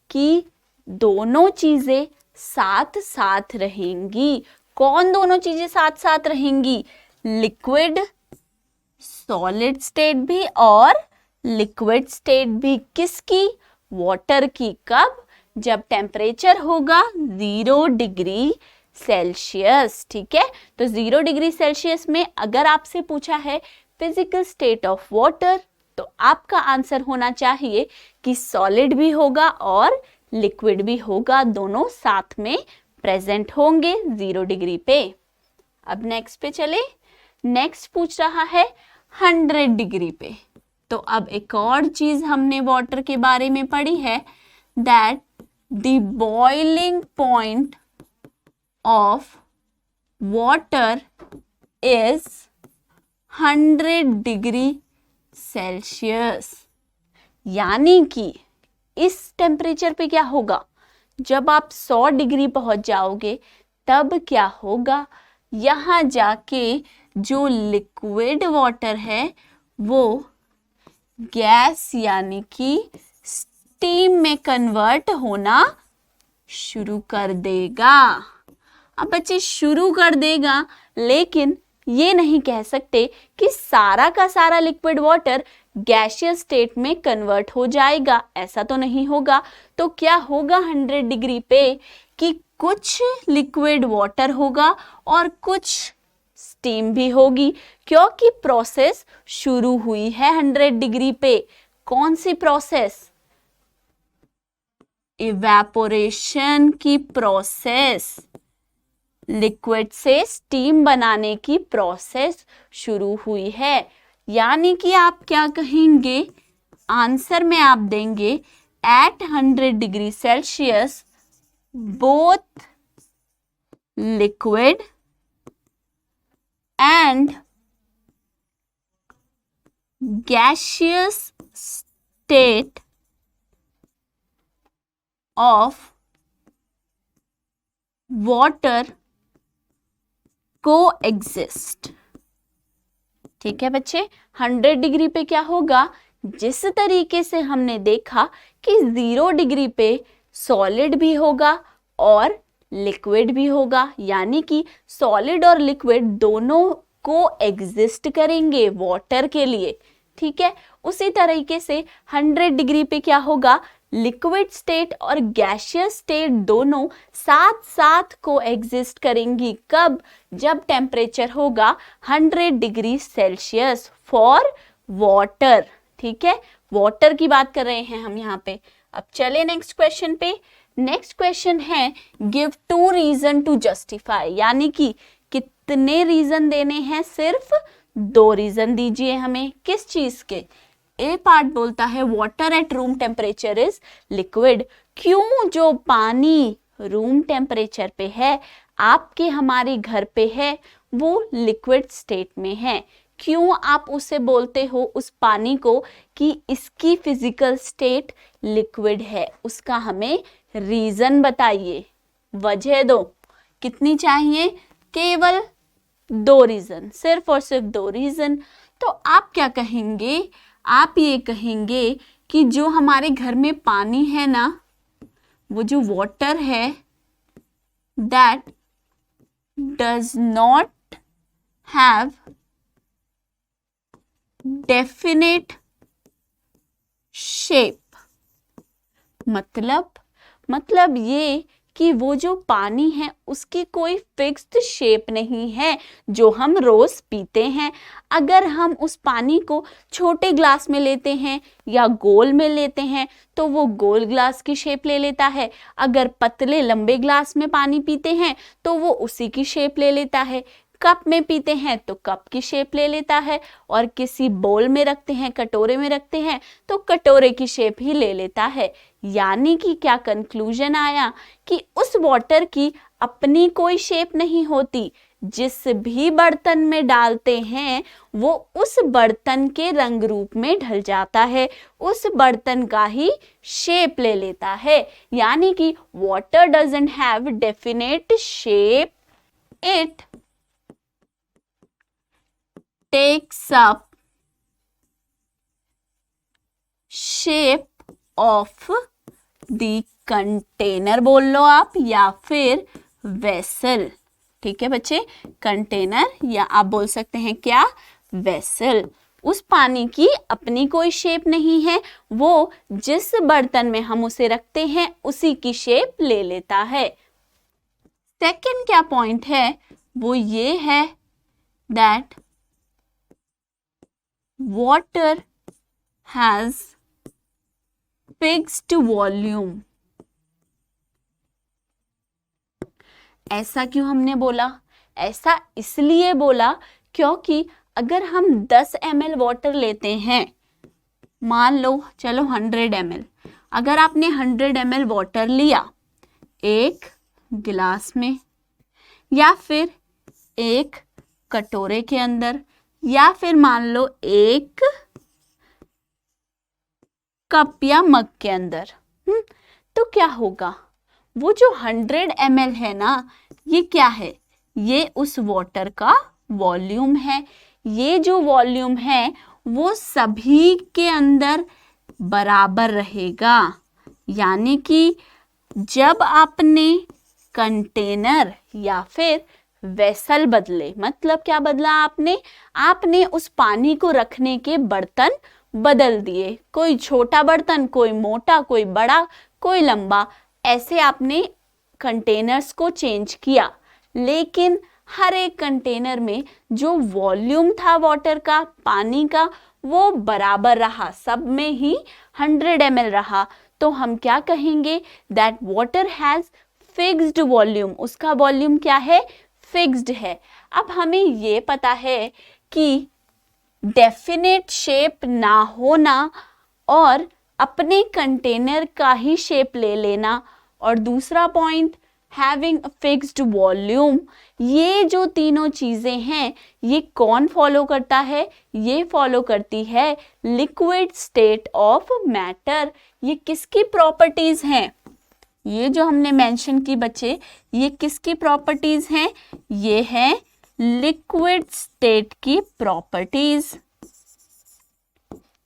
कि दोनों चीजें साथ साथ रहेंगी। कौन दोनों चीजें साथ साथ रहेंगी, लिक्विड सॉलिड स्टेट भी और लिक्विड स्टेट भी। किसकी, वाटर की। कब, जब टेम्परेचर होगा 0 डिग्री सेल्सियस। ठीक है, तो 0 डिग्री सेल्सियस में अगर आपसे पूछा है फिजिकल स्टेट ऑफ वाटर तो आपका आंसर होना चाहिए कि सॉलिड भी होगा और लिक्विड भी होगा, दोनों साथ में प्रेजेंट होंगे 0 डिग्री पे। अब नेक्स्ट पे चले। नेक्स्ट पूछ रहा है 100 डिग्री पे। तो अब एक और चीज हमने वाटर के बारे में पढ़ी है, that the boiling point of water is 100 degree Celsius. यानी कि इस टेम्परेचर पे क्या होगा, जब आप 100 डिग्री पहुंच जाओगे तब क्या होगा, यहाँ जाके जो लिक्विड वाटर है वो गैस यानी कि स्टीम में कन्वर्ट होना शुरू कर देगा। अब बच्चे शुरू कर देगा, लेकिन ये नहीं कह सकते कि सारा का सारा लिक्विड वाटर गैसियस स्टेट में कन्वर्ट हो जाएगा, ऐसा तो नहीं होगा। तो क्या होगा 100 डिग्री पे कि कुछ लिक्विड वाटर होगा और कुछ स्टीम भी होगी, क्योंकि प्रोसेस शुरू हुई है 100 डिग्री पे। कौन सी प्रोसेस, इवेपोरेशन की प्रोसेस, लिक्विड से स्टीम बनाने की प्रोसेस शुरू हुई है। यानी कि आप क्या कहेंगे, आंसर में आप देंगे at 100 degree Celsius both liquid and gaseous state of water coexist। ठीक है बच्चे, 100 डिग्री पे क्या होगा, जिस तरीके से हमने देखा कि 0 डिग्री पे सॉलिड भी होगा और लिक्विड भी होगा, यानी कि सॉलिड और लिक्विड दोनों को एग्जिस्ट करेंगे वाटर के लिए, ठीक है। उसी तरीके से 100 डिग्री पे क्या होगा, लिक्विड स्टेट और गैसियस स्टेट दोनों साथ साथ को एग्जिस्ट करेंगी। कब, जब टेम्परेचर होगा 100 डिग्री सेल्सियस फॉर वाटर, ठीक है। वाटर की बात कर रहे हैं हम यहाँ पे। अब चले नेक्स्ट क्वेश्चन पे। नेक्स्ट क्वेश्चन है गिव 2 रीजन टू जस्टिफाई, यानी कि कितने रीजन देने हैं, सिर्फ 2 रीजन दीजिए हमें। किस चीज के? ए पार्ट बोलता है water at room temperature is liquid. क्यों जो पानी रूम टेम्परेचर पे है, आपके हमारे घर पे है, वो लिक्विड स्टेट में है। क्यों आप उसे बोलते हो उस पानी को कि इसकी फिजिकल स्टेट लिक्विड है, उसका हमें रीजन बताइए, वजह दो। कितनी चाहिए? केवल 2 रीजन, सिर्फ और सिर्फ 2 रीजन। तो आप क्या कहेंगे? आप ये कहेंगे कि जो हमारे घर में पानी है ना, वो जो वाटर है, that does not have definite shape. मतलब ये कि वो जो पानी है उसकी कोई फिक्स्ड शेप नहीं है जो हम रोज पीते हैं। अगर हम उस पानी को छोटे ग्लास में लेते हैं या गोल में लेते हैं तो वो गोल ग्लास की शेप ले लेता है। अगर पतले लंबे ग्लास में पानी पीते हैं तो वो उसी की शेप ले लेता है। कप में पीते हैं तो कप की शेप ले लेता है, और किसी बोल में रखते हैं, कटोरे में रखते हैं तो कटोरे की शेप ही ले लेता है। यानी कि क्या कंक्लूजन आया कि उस वाटर की अपनी कोई शेप नहीं होती। जिस भी बर्तन में डालते हैं वो उस बर्तन के रंग रूप में ढल जाता है, उस बर्तन का ही शेप ले लेता है। यानी कि water doesn't have definite shape, it takes up shape of the container बोल लो आप, या फिर vessel, ठीक है बच्चे। कंटेनर या आप बोल सकते हैं क्या, वेसल। उस पानी की अपनी कोई शेप नहीं है, वो जिस बर्तन में हम उसे रखते हैं उसी की शेप ले लेता है। सेकंड क्या पॉइंट है, वो ये है that water has fixed volume। ऐसा क्यों हमने बोला? ऐसा इसलिए बोला क्योंकि अगर हम 10 ml वाटर लेते हैं, मान लो चलो 100 ml, अगर आपने 100 ml वाटर लिया एक गिलास में या फिर एक कटोरे के अंदर या फिर मान लो एक कप या मग के अंदर, तो क्या होगा? वो जो 100 ml है ना, ये क्या है? ये उस वाटर का वॉल्यूम है। ये जो वॉल्यूम है वो सभी के अंदर बराबर रहेगा। यानी कि जब आपने कंटेनर या फिर वेसल बदले, मतलब क्या बदला आपने उस पानी को रखने के बर्तन बदल दिए। कोई छोटा बर्तन, कोई मोटा, कोई बड़ा, कोई लंबा, ऐसे आपने कंटेनर्स को चेंज किया। लेकिन हर एक कंटेनर में जो वॉल्यूम था वाटर का, पानी का, वो बराबर रहा, सब में ही 100 ml रहा। तो हम क्या कहेंगे? That water has fixed volume. उसका वॉल्यूम क्या है? फिक्स्ड है। अब हमें ये पता है कि डेफिनेट शेप ना होना और अपने कंटेनर का ही शेप ले लेना, और दूसरा point having a fixed volume, ये जो तीनों चीजें हैं ये कौन फॉलो करता है? ये फॉलो करती है लिक्विड स्टेट ऑफ मैटर। ये किसकी प्रॉपर्टीज हैं? ये जो हमने मेंशन की बच्चे, ये किसकी प्रॉपर्टीज हैं? ये है लिक्विड स्टेट की प्रॉपर्टीज।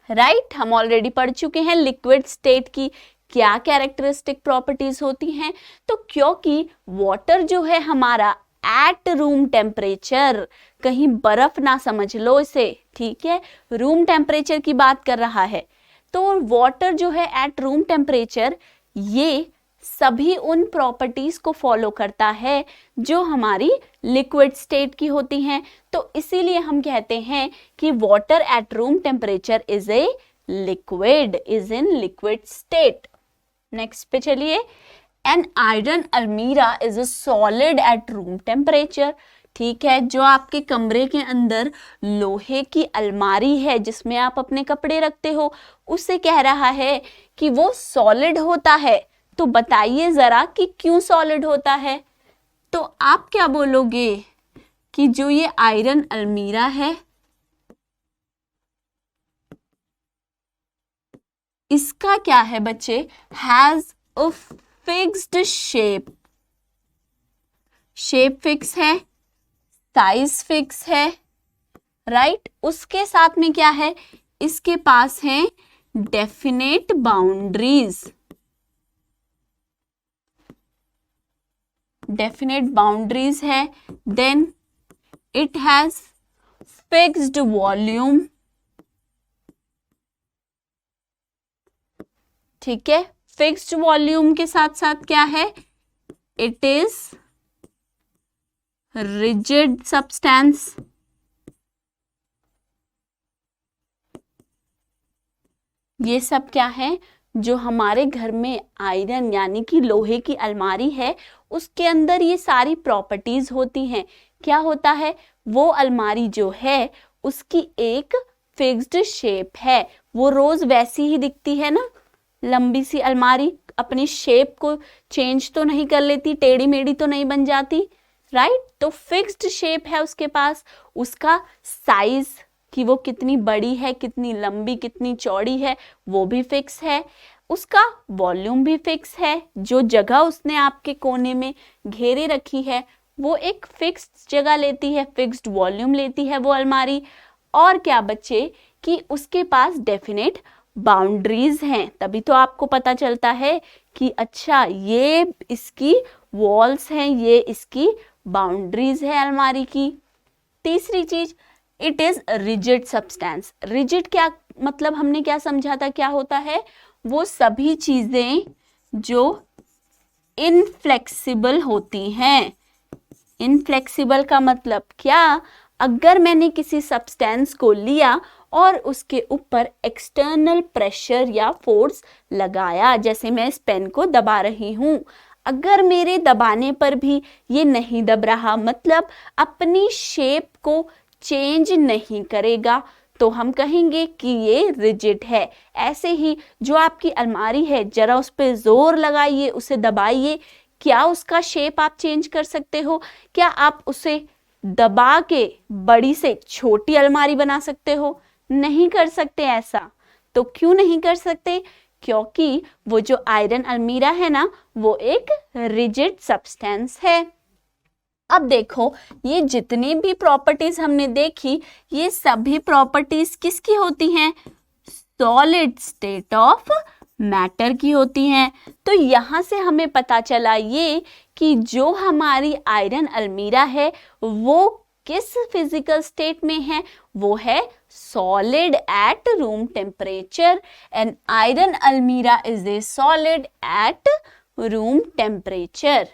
राइट, हम ऑलरेडी पढ़ चुके हैं लिक्विड स्टेट की क्या कैरेक्टरिस्टिक प्रॉपर्टीज होती हैं। तो क्योंकि वाटर जो है हमारा एट रूम टेम्परेचर, कहीं बर्फ ना समझ लो इसे, ठीक है, रूम टेम्परेचर की बात कर रहा है। तो वाटर जो है एट रूम टेम्परेचर, ये सभी उन प्रॉपर्टीज को फॉलो करता है जो हमारी लिक्विड स्टेट की होती हैं। तो इसीलिए हम कहते हैं कि water at room temperature is a liquid, is in liquid state. Next पे चलिए, एन आयरन अलमीरा is a solid at room temperature. ठीक है, जो आपके कमरे के अंदर लोहे की अलमारी है जिसमें आप अपने कपड़े रखते हो, उससे कह रहा है कि वो सॉलिड होता है। तो बताइए जरा कि क्यों सॉलिड होता है। तो आप क्या बोलोगे कि जो ये आयरन अलमीरा है, इसका क्या है बच्चे, has a fixed shape, shape fixed है, साइज फिक्स है, राइट। उसके साथ में क्या है, इसके पास है डेफिनेट बाउंड्रीज, डेफिनेट बाउंड्रीज है। Then it has fixed volume, ठीक है। फिक्स्ड वॉल्यूम के साथ साथ क्या है, इट इज रिजिड सब्सटेंस, ये सब क्या है, जो हमारे घर में आयरन यानी कि लोहे की अलमारी है, उसके अंदर ये सारी प्रॉपर्टीज होती हैं। क्या होता है, वो अलमारी जो है उसकी एक फिक्स्ड शेप है, वो रोज वैसी ही दिखती है ना, लंबी सी अलमारी अपनी शेप को चेंज तो नहीं कर लेती, टेढ़ी मेढ़ी तो नहीं बन जाती, राइट। तो फिक्स्ड शेप है उसके पास, उसका साइज कि वो कितनी बड़ी है, कितनी लंबी, कितनी चौड़ी है, वो भी फिक्स है। उसका वॉल्यूम भी फिक्स है, जो जगह उसने आपके कोने में घेरे रखी है वो एक फिक्स्ड जगह लेती है, फिक्स्ड वॉल्यूम लेती है वो अलमारी। और क्या बच्चे, कि उसके पास डेफिनेट बाउंड्रीज हैं, तभी तो आपको पता चलता है कि अच्छा ये इसकी वॉल्स हैं, ये इसकी बाउंड्रीज है अलमारी की। तीसरी चीज, it is rigid substance. Rigid क्या मतलब, हमने क्या समझा था, क्या होता है, वो सभी चीजें जो इनफ्लेक्सिबल होती हैं। इनफ्लेक्सिबल का मतलब क्या, अगर मैंने किसी सब्सटेंस को लिया और उसके ऊपर एक्सटर्नल प्रेशर या फोर्स लगाया, जैसे मैं इस पेन को दबा रही हूं, अगर मेरे दबाने पर भी ये नहीं दब रहा, मतलब अपनी शेप को चेंज नहीं करेगा, तो हम कहेंगे कि ये रिजिड है। ऐसे ही जो आपकी अलमारी है, जरा उस पर जोर लगाइए, उसे दबाइए, क्या उसका शेप आप चेंज कर सकते हो? क्या आप उसे दबा के बड़ी से छोटी अलमारी बना सकते हो? नहीं कर सकते ऐसा। तो क्यों नहीं कर सकते? क्योंकि वो जो आयरन अलमीरा है ना, वो एक रिजिड सब्सटेंस है। अब देखो, ये जितनी भी प्रॉपर्टीज हमने देखी, ये सभी प्रॉपर्टीज किसकी होती हैं? सॉलिड स्टेट ऑफ मैटर की होती हैं। तो यहां से हमें पता चला ये कि जो हमारी आयरन अलमीरा है वो किस फिजिकल स्टेट में है, वो है solid at room temperature, and iron अलमीरा is a solid at room temperature.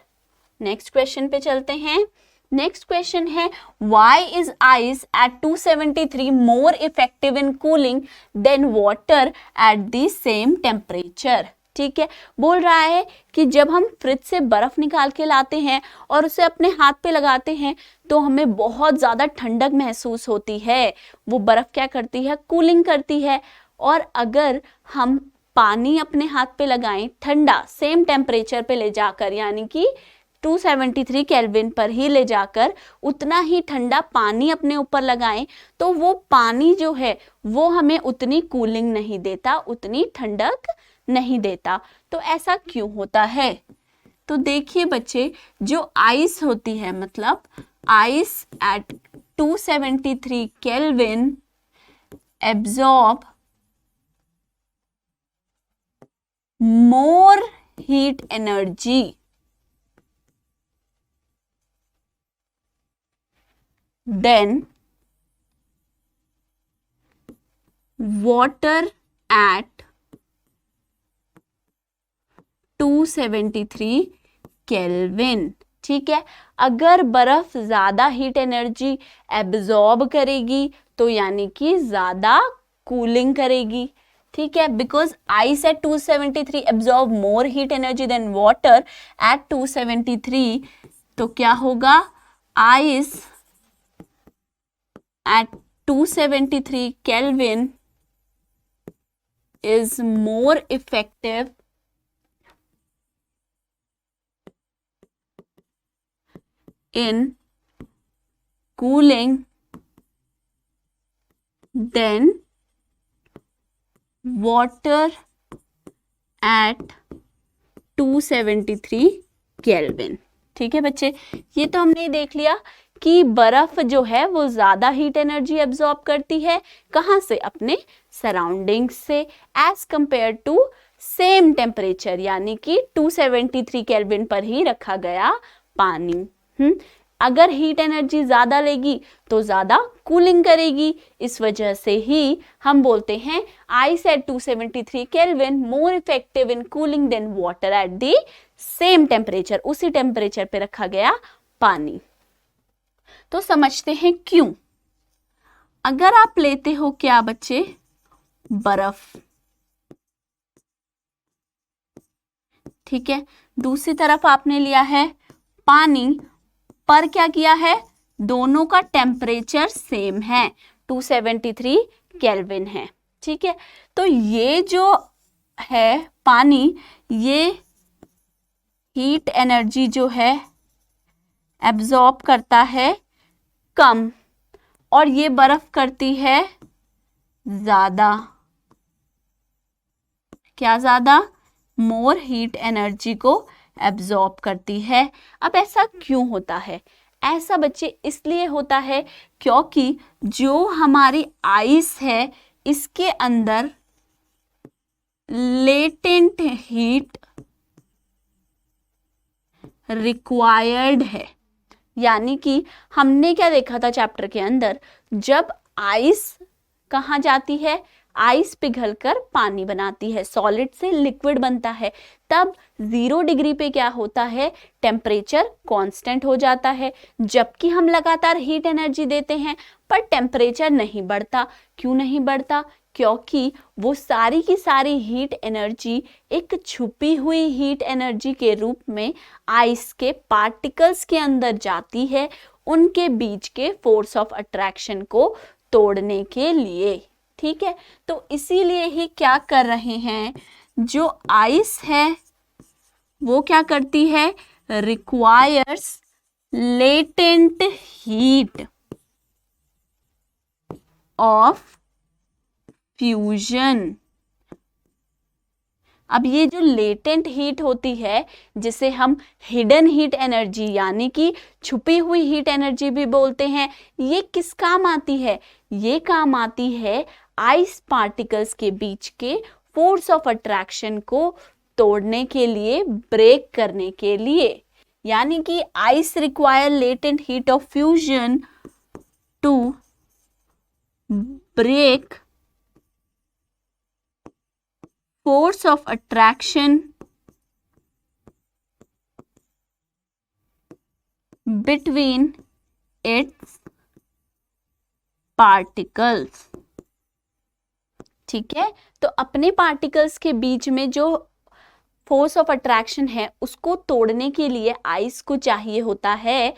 Next question पे चलते हैं। नेक्स्ट क्वेश्चन है, why is ice at 273 more effective in cooling then water at the same temperature? ठीक है, बोल रहा है कि जब हम फ्रिज से बर्फ निकाल के लाते हैं और उसे अपने हाथ पे लगाते हैं तो हमें बहुत ज्यादा ठंडक महसूस होती है। वो बर्फ क्या करती है, कूलिंग करती है। और अगर हम पानी अपने हाथ पे लगाएं ठंडा, सेम टेम्परेचर पे ले जाकर, यानी कि 273 केल्विन पर ही ले जाकर उतना ही ठंडा पानी अपने ऊपर लगाएं, तो वो पानी जो है वो हमें उतनी कूलिंग नहीं देता, उतनी ठंडक नहीं देता। तो ऐसा क्यों होता है? तो देखिए बच्चे, जो आइस होती है, मतलब ice at 273 kelvin absorb more heat energy, then water at 273 kelvin. ठीक है, अगर बर्फ ज्यादा हीट एनर्जी एब्जॉर्ब करेगी तो यानी कि ज्यादा कूलिंग करेगी। ठीक है, because ice at 273 absorb more heat energy then water at 273, तो क्या होगा, ice at 273 kelvin is more effective in cooling than water at 273 kelvin. ठीक है बच्चे, ये तो हमने देख लिया कि बर्फ जो है वो ज्यादा हीट एनर्जी एब्जॉर्ब करती है, कहाँ से, अपने सराउंडिंग्स से, as compare to same temperature, यानी कि 273 केल्विन पर ही रखा गया पानी। अगर हीट एनर्जी ज्यादा लेगी तो ज्यादा कूलिंग करेगी, इस वजह से ही हम बोलते हैं ice at 273 kelvin more effective in cooling then water at the same temperature, उसी टेम्परेचर पे रखा गया पानी। तो समझते हैं क्यों। अगर आप लेते हो क्या बच्चे, बर्फ, ठीक है, दूसरी तरफ आपने लिया है पानी, पर क्या किया है, दोनों का टेम्परेचर सेम है, 273 केल्विन है। ठीक है, तो ये जो है पानी, ये हीट एनर्जी जो है एब्जॉर्ब करता है कम, और ये बर्फ करती है ज्यादा। क्या ज्यादा, मोर हीट एनर्जी को एब्जॉर्ब करती है। अब ऐसा क्यों होता है, ऐसा बच्चे इसलिए होता है क्योंकि जो हमारी आइस है इसके अंदर लेटेंट हीट रिक्वायर्ड है। यानी कि हमने क्या देखा था चैप्टर के अंदर, जब आइस कहाँ जाती है, आइस पिघलकर पानी बनाती है, सॉलिड से लिक्विड बनता है, तब 0 डिग्री पे क्या होता है, टेम्परेचर कांस्टेंट हो जाता है। जबकि हम लगातार हीट एनर्जी देते हैं पर टेम्परेचर नहीं बढ़ता। क्यों नहीं बढ़ता, क्योंकि वो सारी की सारी हीट एनर्जी एक छुपी हुई हीट एनर्जी के रूप में आइस के पार्टिकल्स के अंदर जाती है, उनके बीच के फोर्स ऑफ अट्रैक्शन को तोड़ने के लिए। ठीक है, तो इसीलिए ही क्या कर रहे हैं, जो आइस है वो क्या करती है, requires latent heat of fusion. अब ये जो लेटेंट हीट होती है, जिसे हम हिडन हीट एनर्जी यानी कि छुपी हुई हीट एनर्जी भी बोलते हैं, ये किस काम आती है, ये काम आती है आइस पार्टिकल्स के बीच के फोर्स ऑफ अट्रैक्शन को तोड़ने के लिए, ब्रेक करने के लिए। यानी कि ice require latent heat of fusion to break force of attraction between its particles। ठीक है, तो अपने पार्टिकल्स के बीच में जो फोर्स ऑफ अट्रैक्शन है उसको तोड़ने के लिए आइस को चाहिए होता है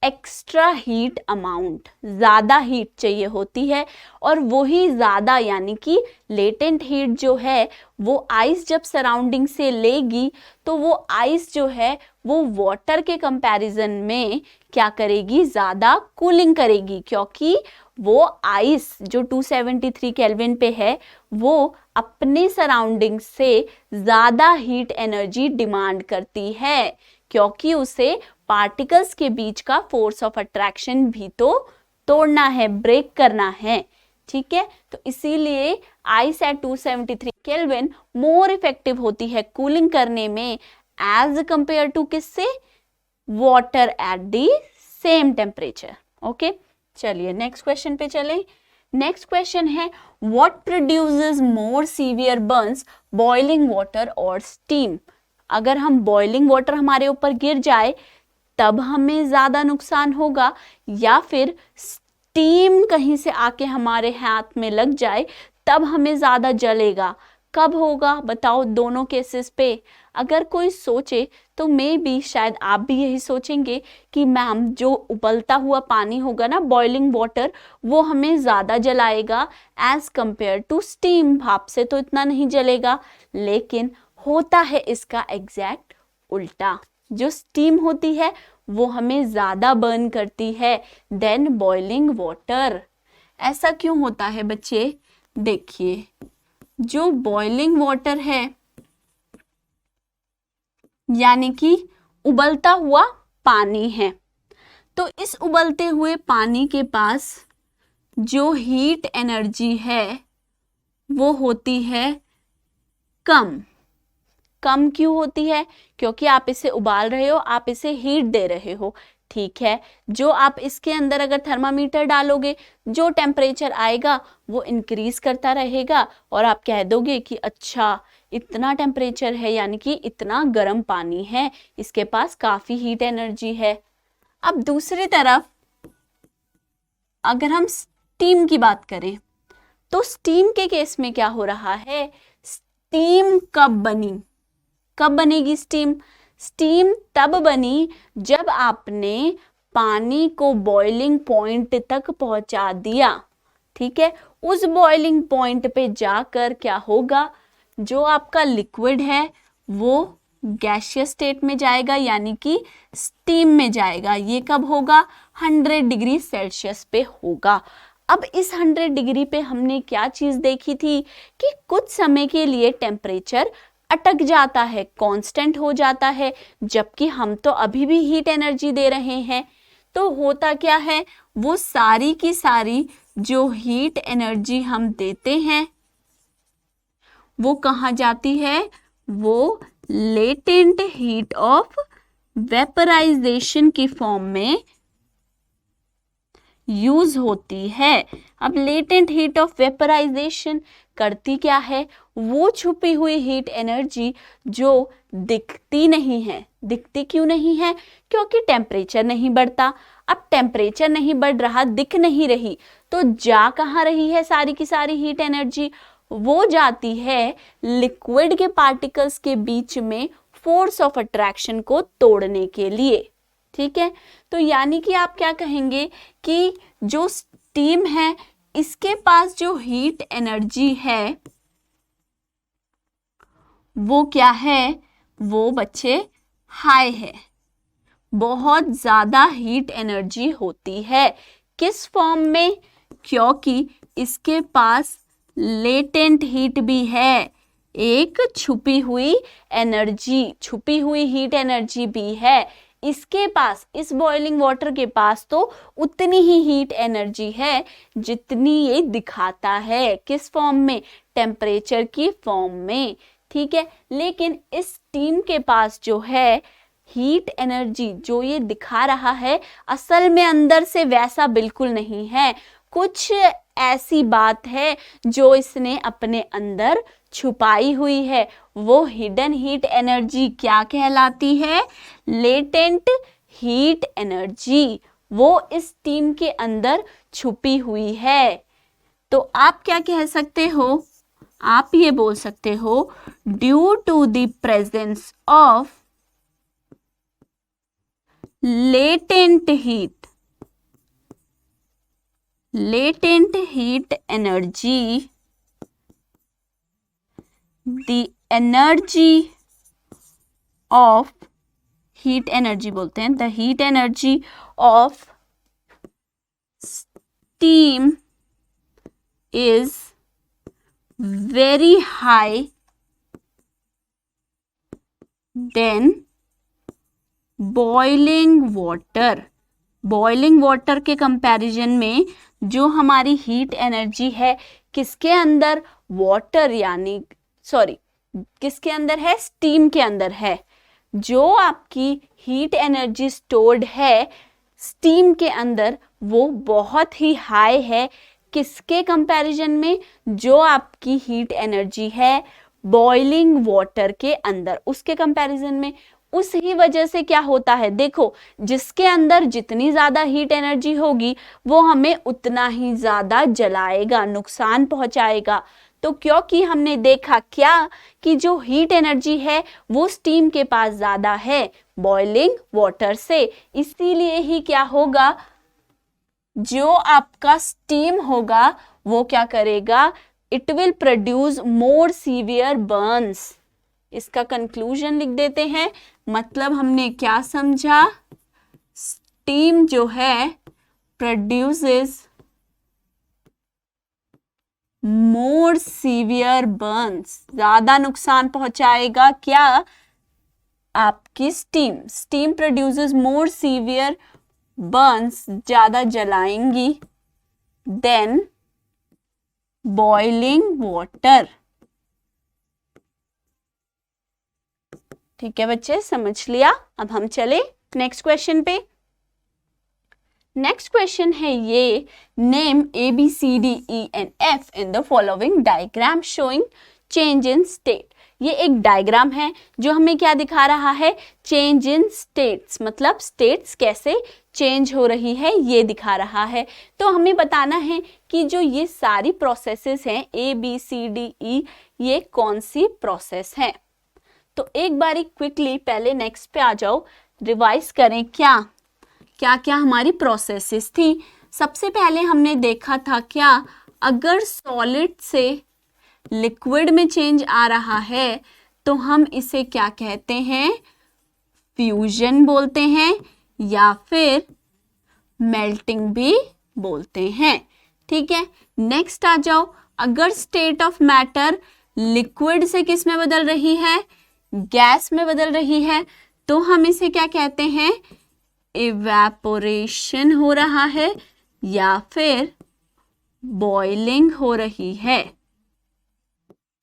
एक्स्ट्रा हीट अमाउंट, ज्यादा हीट चाहिए होती है। और वही ज्यादा यानी कि लेटेंट हीट जो है वो आइस जब सराउंडिंग से लेगी तो वो आइस जो है वो वाटर के कंपैरिजन में क्या करेगी, ज्यादा कूलिंग करेगी, क्योंकि वो आइस जो 273 केल्विन पे है वो अपने सराउंडिंग से ज्यादा हीट एनर्जी डिमांड करती है, क्योंकि उसे पार्टिकल्स के बीच का फोर्स ऑफ अट्रैक्शन भी तो तोड़ना है, ब्रेक करना है। ठीक है, तो इसीलिए ice at 273 kelvin more effective होती है कूलिंग करने में एज कंपेयर टू किससे, water at the same temperature. Okay, चलिए नेक्स्ट क्वेश्चन पे चलें। नेक्स्ट क्वेश्चन है what produces more severe Burns, boiling water और स्टीम। अगर हम बॉइलिंग वाटर हमारे ऊपर गिर जाए तब हमें ज्यादा नुकसान होगा, या फिर स्टीम कहीं से आके हमारे हाथ में लग जाए तब हमें ज्यादा जलेगा। कब होगा बताओ दोनों केसेस पे। अगर कोई सोचे तो मे बी शायद आप भी यही सोचेंगे कि मैम जो उबलता हुआ पानी होगा ना, बॉइलिंग वाटर, वो हमें ज़्यादा जलाएगा एज कंपेयर टू स्टीम। भाप से तो इतना नहीं जलेगा, लेकिन होता है इसका एग्जैक्ट उल्टा। जो स्टीम होती है वो हमें ज़्यादा बर्न करती है देन बॉइलिंग वाटर। ऐसा क्यों होता है बच्चे? देखिए, जो बॉइलिंग वाटर है यानी कि उबलता हुआ पानी है, तो इस उबलते हुए पानी के पास जो हीट एनर्जी है वो होती है कम। कम क्यों होती है? क्योंकि आप इसे उबाल रहे हो, आप इसे हीट दे रहे हो, ठीक है। जो आप इसके अंदर अगर थर्मामीटर डालोगे, जो टेम्परेचर आएगा वो इंक्रीज करता रहेगा और आप कह दोगे कि अच्छा इतना टेम्परेचर है यानी कि इतना गर्म पानी है, इसके पास काफी हीट एनर्जी है। अब दूसरी तरफ अगर हम स्टीम की बात करें तो स्टीम के केस में क्या हो रहा है? स्टीम कब बनी? कब बनेगी स्टीम? स्टीम तब बनी जब आपने पानी को बॉइलिंग पॉइंट तक पहुंचा दिया, ठीक है। उस बॉइलिंग पॉइंट पे जाकर क्या होगा? जो आपका लिक्विड है वो गैसियस स्टेट में जाएगा यानी कि स्टीम में जाएगा। ये कब होगा? 100 डिग्री सेल्सियस पे होगा। अब इस 100 डिग्री पे हमने क्या चीज देखी थी कि कुछ समय के लिए टेम्परेचर अटक जाता है, कांस्टेंट हो जाता है, जबकि हम तो अभी भी हीट एनर्जी दे रहे हैं। तो होता क्या है? वो सारी की सारी जो हीट एनर्जी हम देते हैं वो कहाँ जाती है? वो लेटेंट हीट ऑफ वेपराइजेशन की फॉर्म में यूज होती है। अब लेटेंट हीट ऑफ वेपराइजेशन करती क्या है? वो छुपी हुई हीट एनर्जी जो दिखती नहीं है। दिखती क्यों नहीं है? क्योंकि टेम्परेचर नहीं बढ़ता। अब टेम्परेचर नहीं बढ़ रहा, दिख नहीं रही, तो जा कहाँ रही है सारी की सारी हीट एनर्जी? वो जाती है लिक्विड के पार्टिकल्स के बीच में फोर्स ऑफ अट्रैक्शन को तोड़ने के लिए, ठीक है। तो यानी कि आप क्या कहेंगे कि जो स्टीम है इसके पास जो हीट एनर्जी है वो क्या है? वो बच्चे हाई है, बहुत ज्यादा हीट एनर्जी होती है। किस फॉर्म में? क्योंकि इसके पास लेटेंट हीट भी है, एक छुपी हुई एनर्जी, छुपी हुई हीट एनर्जी भी है इसके पास। इस बॉइलिंग वाटर के पास तो उतनी ही हीट एनर्जी है जितनी ये दिखाता है। किस फॉर्म में? टेम्परेचर की फॉर्म में, ठीक है। लेकिन इस स्टीम के पास जो है हीट एनर्जी जो ये दिखा रहा है, असल में अंदर से वैसा बिल्कुल नहीं है। कुछ ऐसी बात है जो इसने अपने अंदर छुपाई हुई है। वो हिडन हीट एनर्जी क्या कहलाती है? Latent heat energy. वो इस स्टीम के अंदर छुपी हुई है। तो आप क्या कह सकते हो? आप ये बोल सकते हो due to the presence of latent heat energy, the energy of heat energy बोलते हैं, the heat energy of steam is very high than boiling water. Boiling water के कंपैरिजन में जो हमारी हीट एनर्जी है किसके अंदर? वाटर यानी किसके अंदर है? स्टीम के अंदर है। जो आपकी हीट एनर्जी स्टोर्ड है स्टीम के अंदर वो बहुत ही हाई है। किसके कंपैरिजन में? जो आपकी हीट एनर्जी है बॉइलिंग वाटर के अंदर, उसके कंपैरिजन में। उस ही वजह से क्या होता है, देखो, जिसके अंदर जितनी ज्यादा हीट एनर्जी होगी वो हमें उतना ही ज्यादा जलाएगा, नुकसान पहुंचाएगा। तो क्योंकि हमने देखा क्या कि जो हीट एनर्जी है वो स्टीम के पास ज्यादा है बॉइलिंग वाटर से, इसीलिए ही क्या होगा, जो आपका स्टीम होगा वो क्या करेगा, it will produce more severe Burns. इसका कंक्लूजन लिख देते हैं। मतलब हमने क्या समझा, स्टीम जो है प्रोड्यूसेस मोर सीवियर बर्न्स, ज्यादा नुकसान पहुंचाएगा क्या, आपकी स्टीम प्रोड्यूसेस मोर सीवियर बर्न्स, ज्यादा जलाएंगी देन बॉइलिंग वाटर। ठीक है बच्चे, समझ लिया। अब हम चले नेक्स्ट क्वेश्चन पे। नेक्स्ट क्वेश्चन है ये, name ABCDENF in the following diagram showing change in state. ये एक डायग्राम है जो हमें क्या दिखा रहा है, चेंज इन स्टेट्स, मतलब स्टेट्स कैसे चेंज हो रही है ये दिखा रहा है। तो हमें बताना है कि जो ये सारी प्रोसेसेस हैं ABCDE, ये कौन सी प्रोसेस है। तो एक बारी क्विकली पहले नेक्स्ट पे आ जाओ, रिवाइज करें क्या क्या क्या हमारी प्रोसेसेस थी। सबसे पहले हमने देखा था क्या, अगर सॉलिड से लिक्विड में चेंज आ रहा है तो हम इसे क्या कहते हैं, फ्यूजन बोलते हैं या फिर मेल्टिंग भी बोलते हैं। ठीक है, नेक्स्ट आ जाओ, अगर स्टेट ऑफ मैटर लिक्विड से किस में बदल रही है, गैस में बदल रही है, तो हम इसे क्या कहते हैं, इवेपोरेशन हो रहा है या फिर बॉइलिंग हो रही है।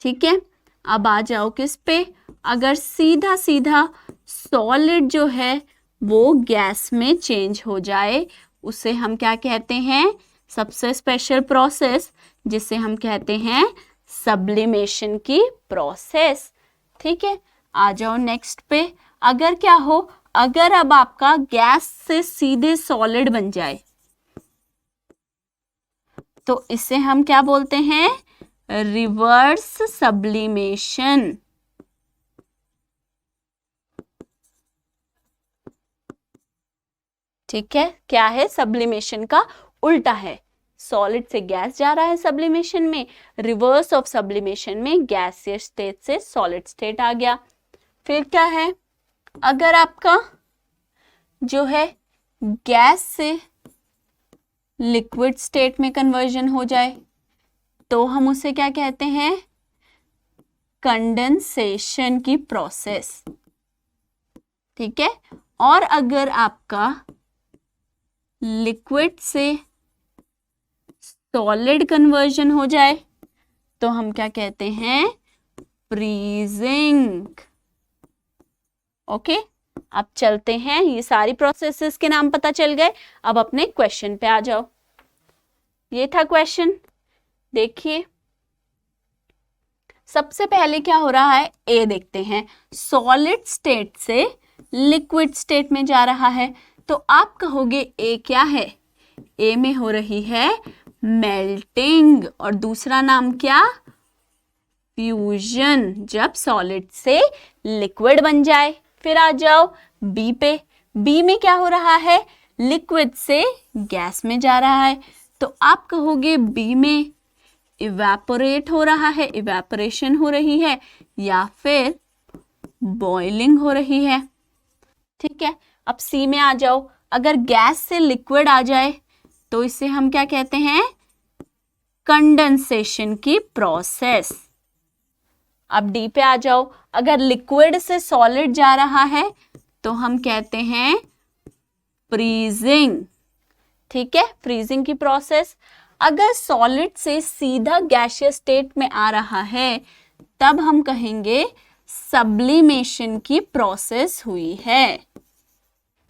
ठीक है, अब आ जाओ किस पे, अगर सीधा सीधा सॉलिड जो है वो गैस में चेंज हो जाए, उसे हम क्या कहते हैं, सबसे स्पेशल प्रोसेस जिसे हम कहते हैं सब्लिमेशन की प्रोसेस। ठीक है, आ जाओ नेक्स्ट पे, अगर क्या हो, अगर अब आपका गैस से सीधे सॉलिड बन जाए तो इसे हम क्या बोलते हैं, रिवर्स सब्लिमेशन। ठीक है, क्या है, सब्लिमेशन का उल्टा है, सॉलिड से गैस जा रहा है सब्लिमेशन में, रिवर्स ऑफ सब्लिमेशन में गैसियस स्टेट से सॉलिड स्टेट आ गया। फिर क्या है, अगर आपका जो है गैस से लिक्विड स्टेट में कन्वर्जन हो जाए तो हम उसे क्या कहते हैं, कंडेंसेशन की प्रोसेस। ठीक है, और अगर आपका लिक्विड से सॉलिड कन्वर्जन हो जाए तो हम क्या कहते हैं, फ्रीजिंग। ओके, अब चलते हैं, ये सारी प्रोसेसेस के नाम पता चल गए। अब अपने क्वेश्चन पे आ जाओ। ये था क्वेश्चन, देखिए सबसे पहले क्या हो रहा है, ए देखते हैं, सॉलिड स्टेट से लिक्विड स्टेट में जा रहा है, तो आप कहोगे ए क्या है, ए में हो रही है मेल्टिंग, और दूसरा नाम क्या, फ्यूजन, जब सॉलिड से लिक्विड बन जाए। फिर आ जाओ बी पे, बी में क्या हो रहा है, लिक्विड से गैस में जा रहा है, तो आप कहोगे बी में इवेपोरेट हो रहा है, इवेपोरेशन हो रही है या फिर बॉइलिंग हो रही है। ठीक है, अब सी में आ जाओ, अगर गैस से लिक्विड आ जाए तो इसे हम क्या कहते हैं, कंडेंसेशन की प्रोसेस। अब डी पे आ जाओ, अगर लिक्विड से सॉलिड जा रहा है तो हम कहते हैं फ्रीजिंग। ठीक है, फ्रीजिंग की प्रोसेस। अगर सॉलिड से सीधा गैसियस स्टेट में आ रहा है तब हम कहेंगे सब्लिमेशन की प्रोसेस हुई है।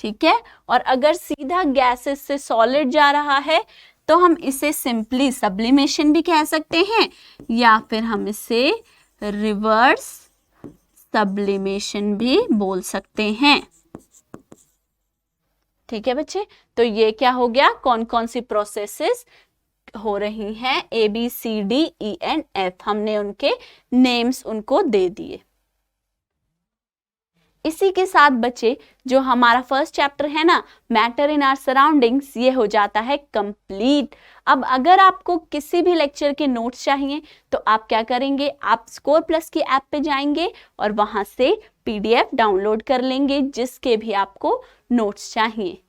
ठीक है। और अगर सीधा गैसेस से सॉलिड जा रहा है तो हम इसे सिंपली सब्लिमेशन भी कह सकते हैं या फिर हम इसे रिवर्स सब्लिमेशन भी बोल सकते हैं। ठीक है बच्चे, तो ये क्या हो गया, कौन कौन सी प्रोसेसेस हो रही हैं, ABCDENF, हमने उनके नेम्स उनको दे दिए। इसी के साथ बच्चे जो हमारा फर्स्ट चैप्टर है ना, मैटर इन आवर सराउंडिंग्स, ये हो जाता है कंप्लीट। अब अगर आपको किसी भी लेक्चर के नोट्स चाहिए तो आप क्या करेंगे, आप स्कोर प्लस की ऐप पे जाएंगे और वहां से PDF डाउनलोड कर लेंगे जिसके भी आपको नोट्स चाहिए।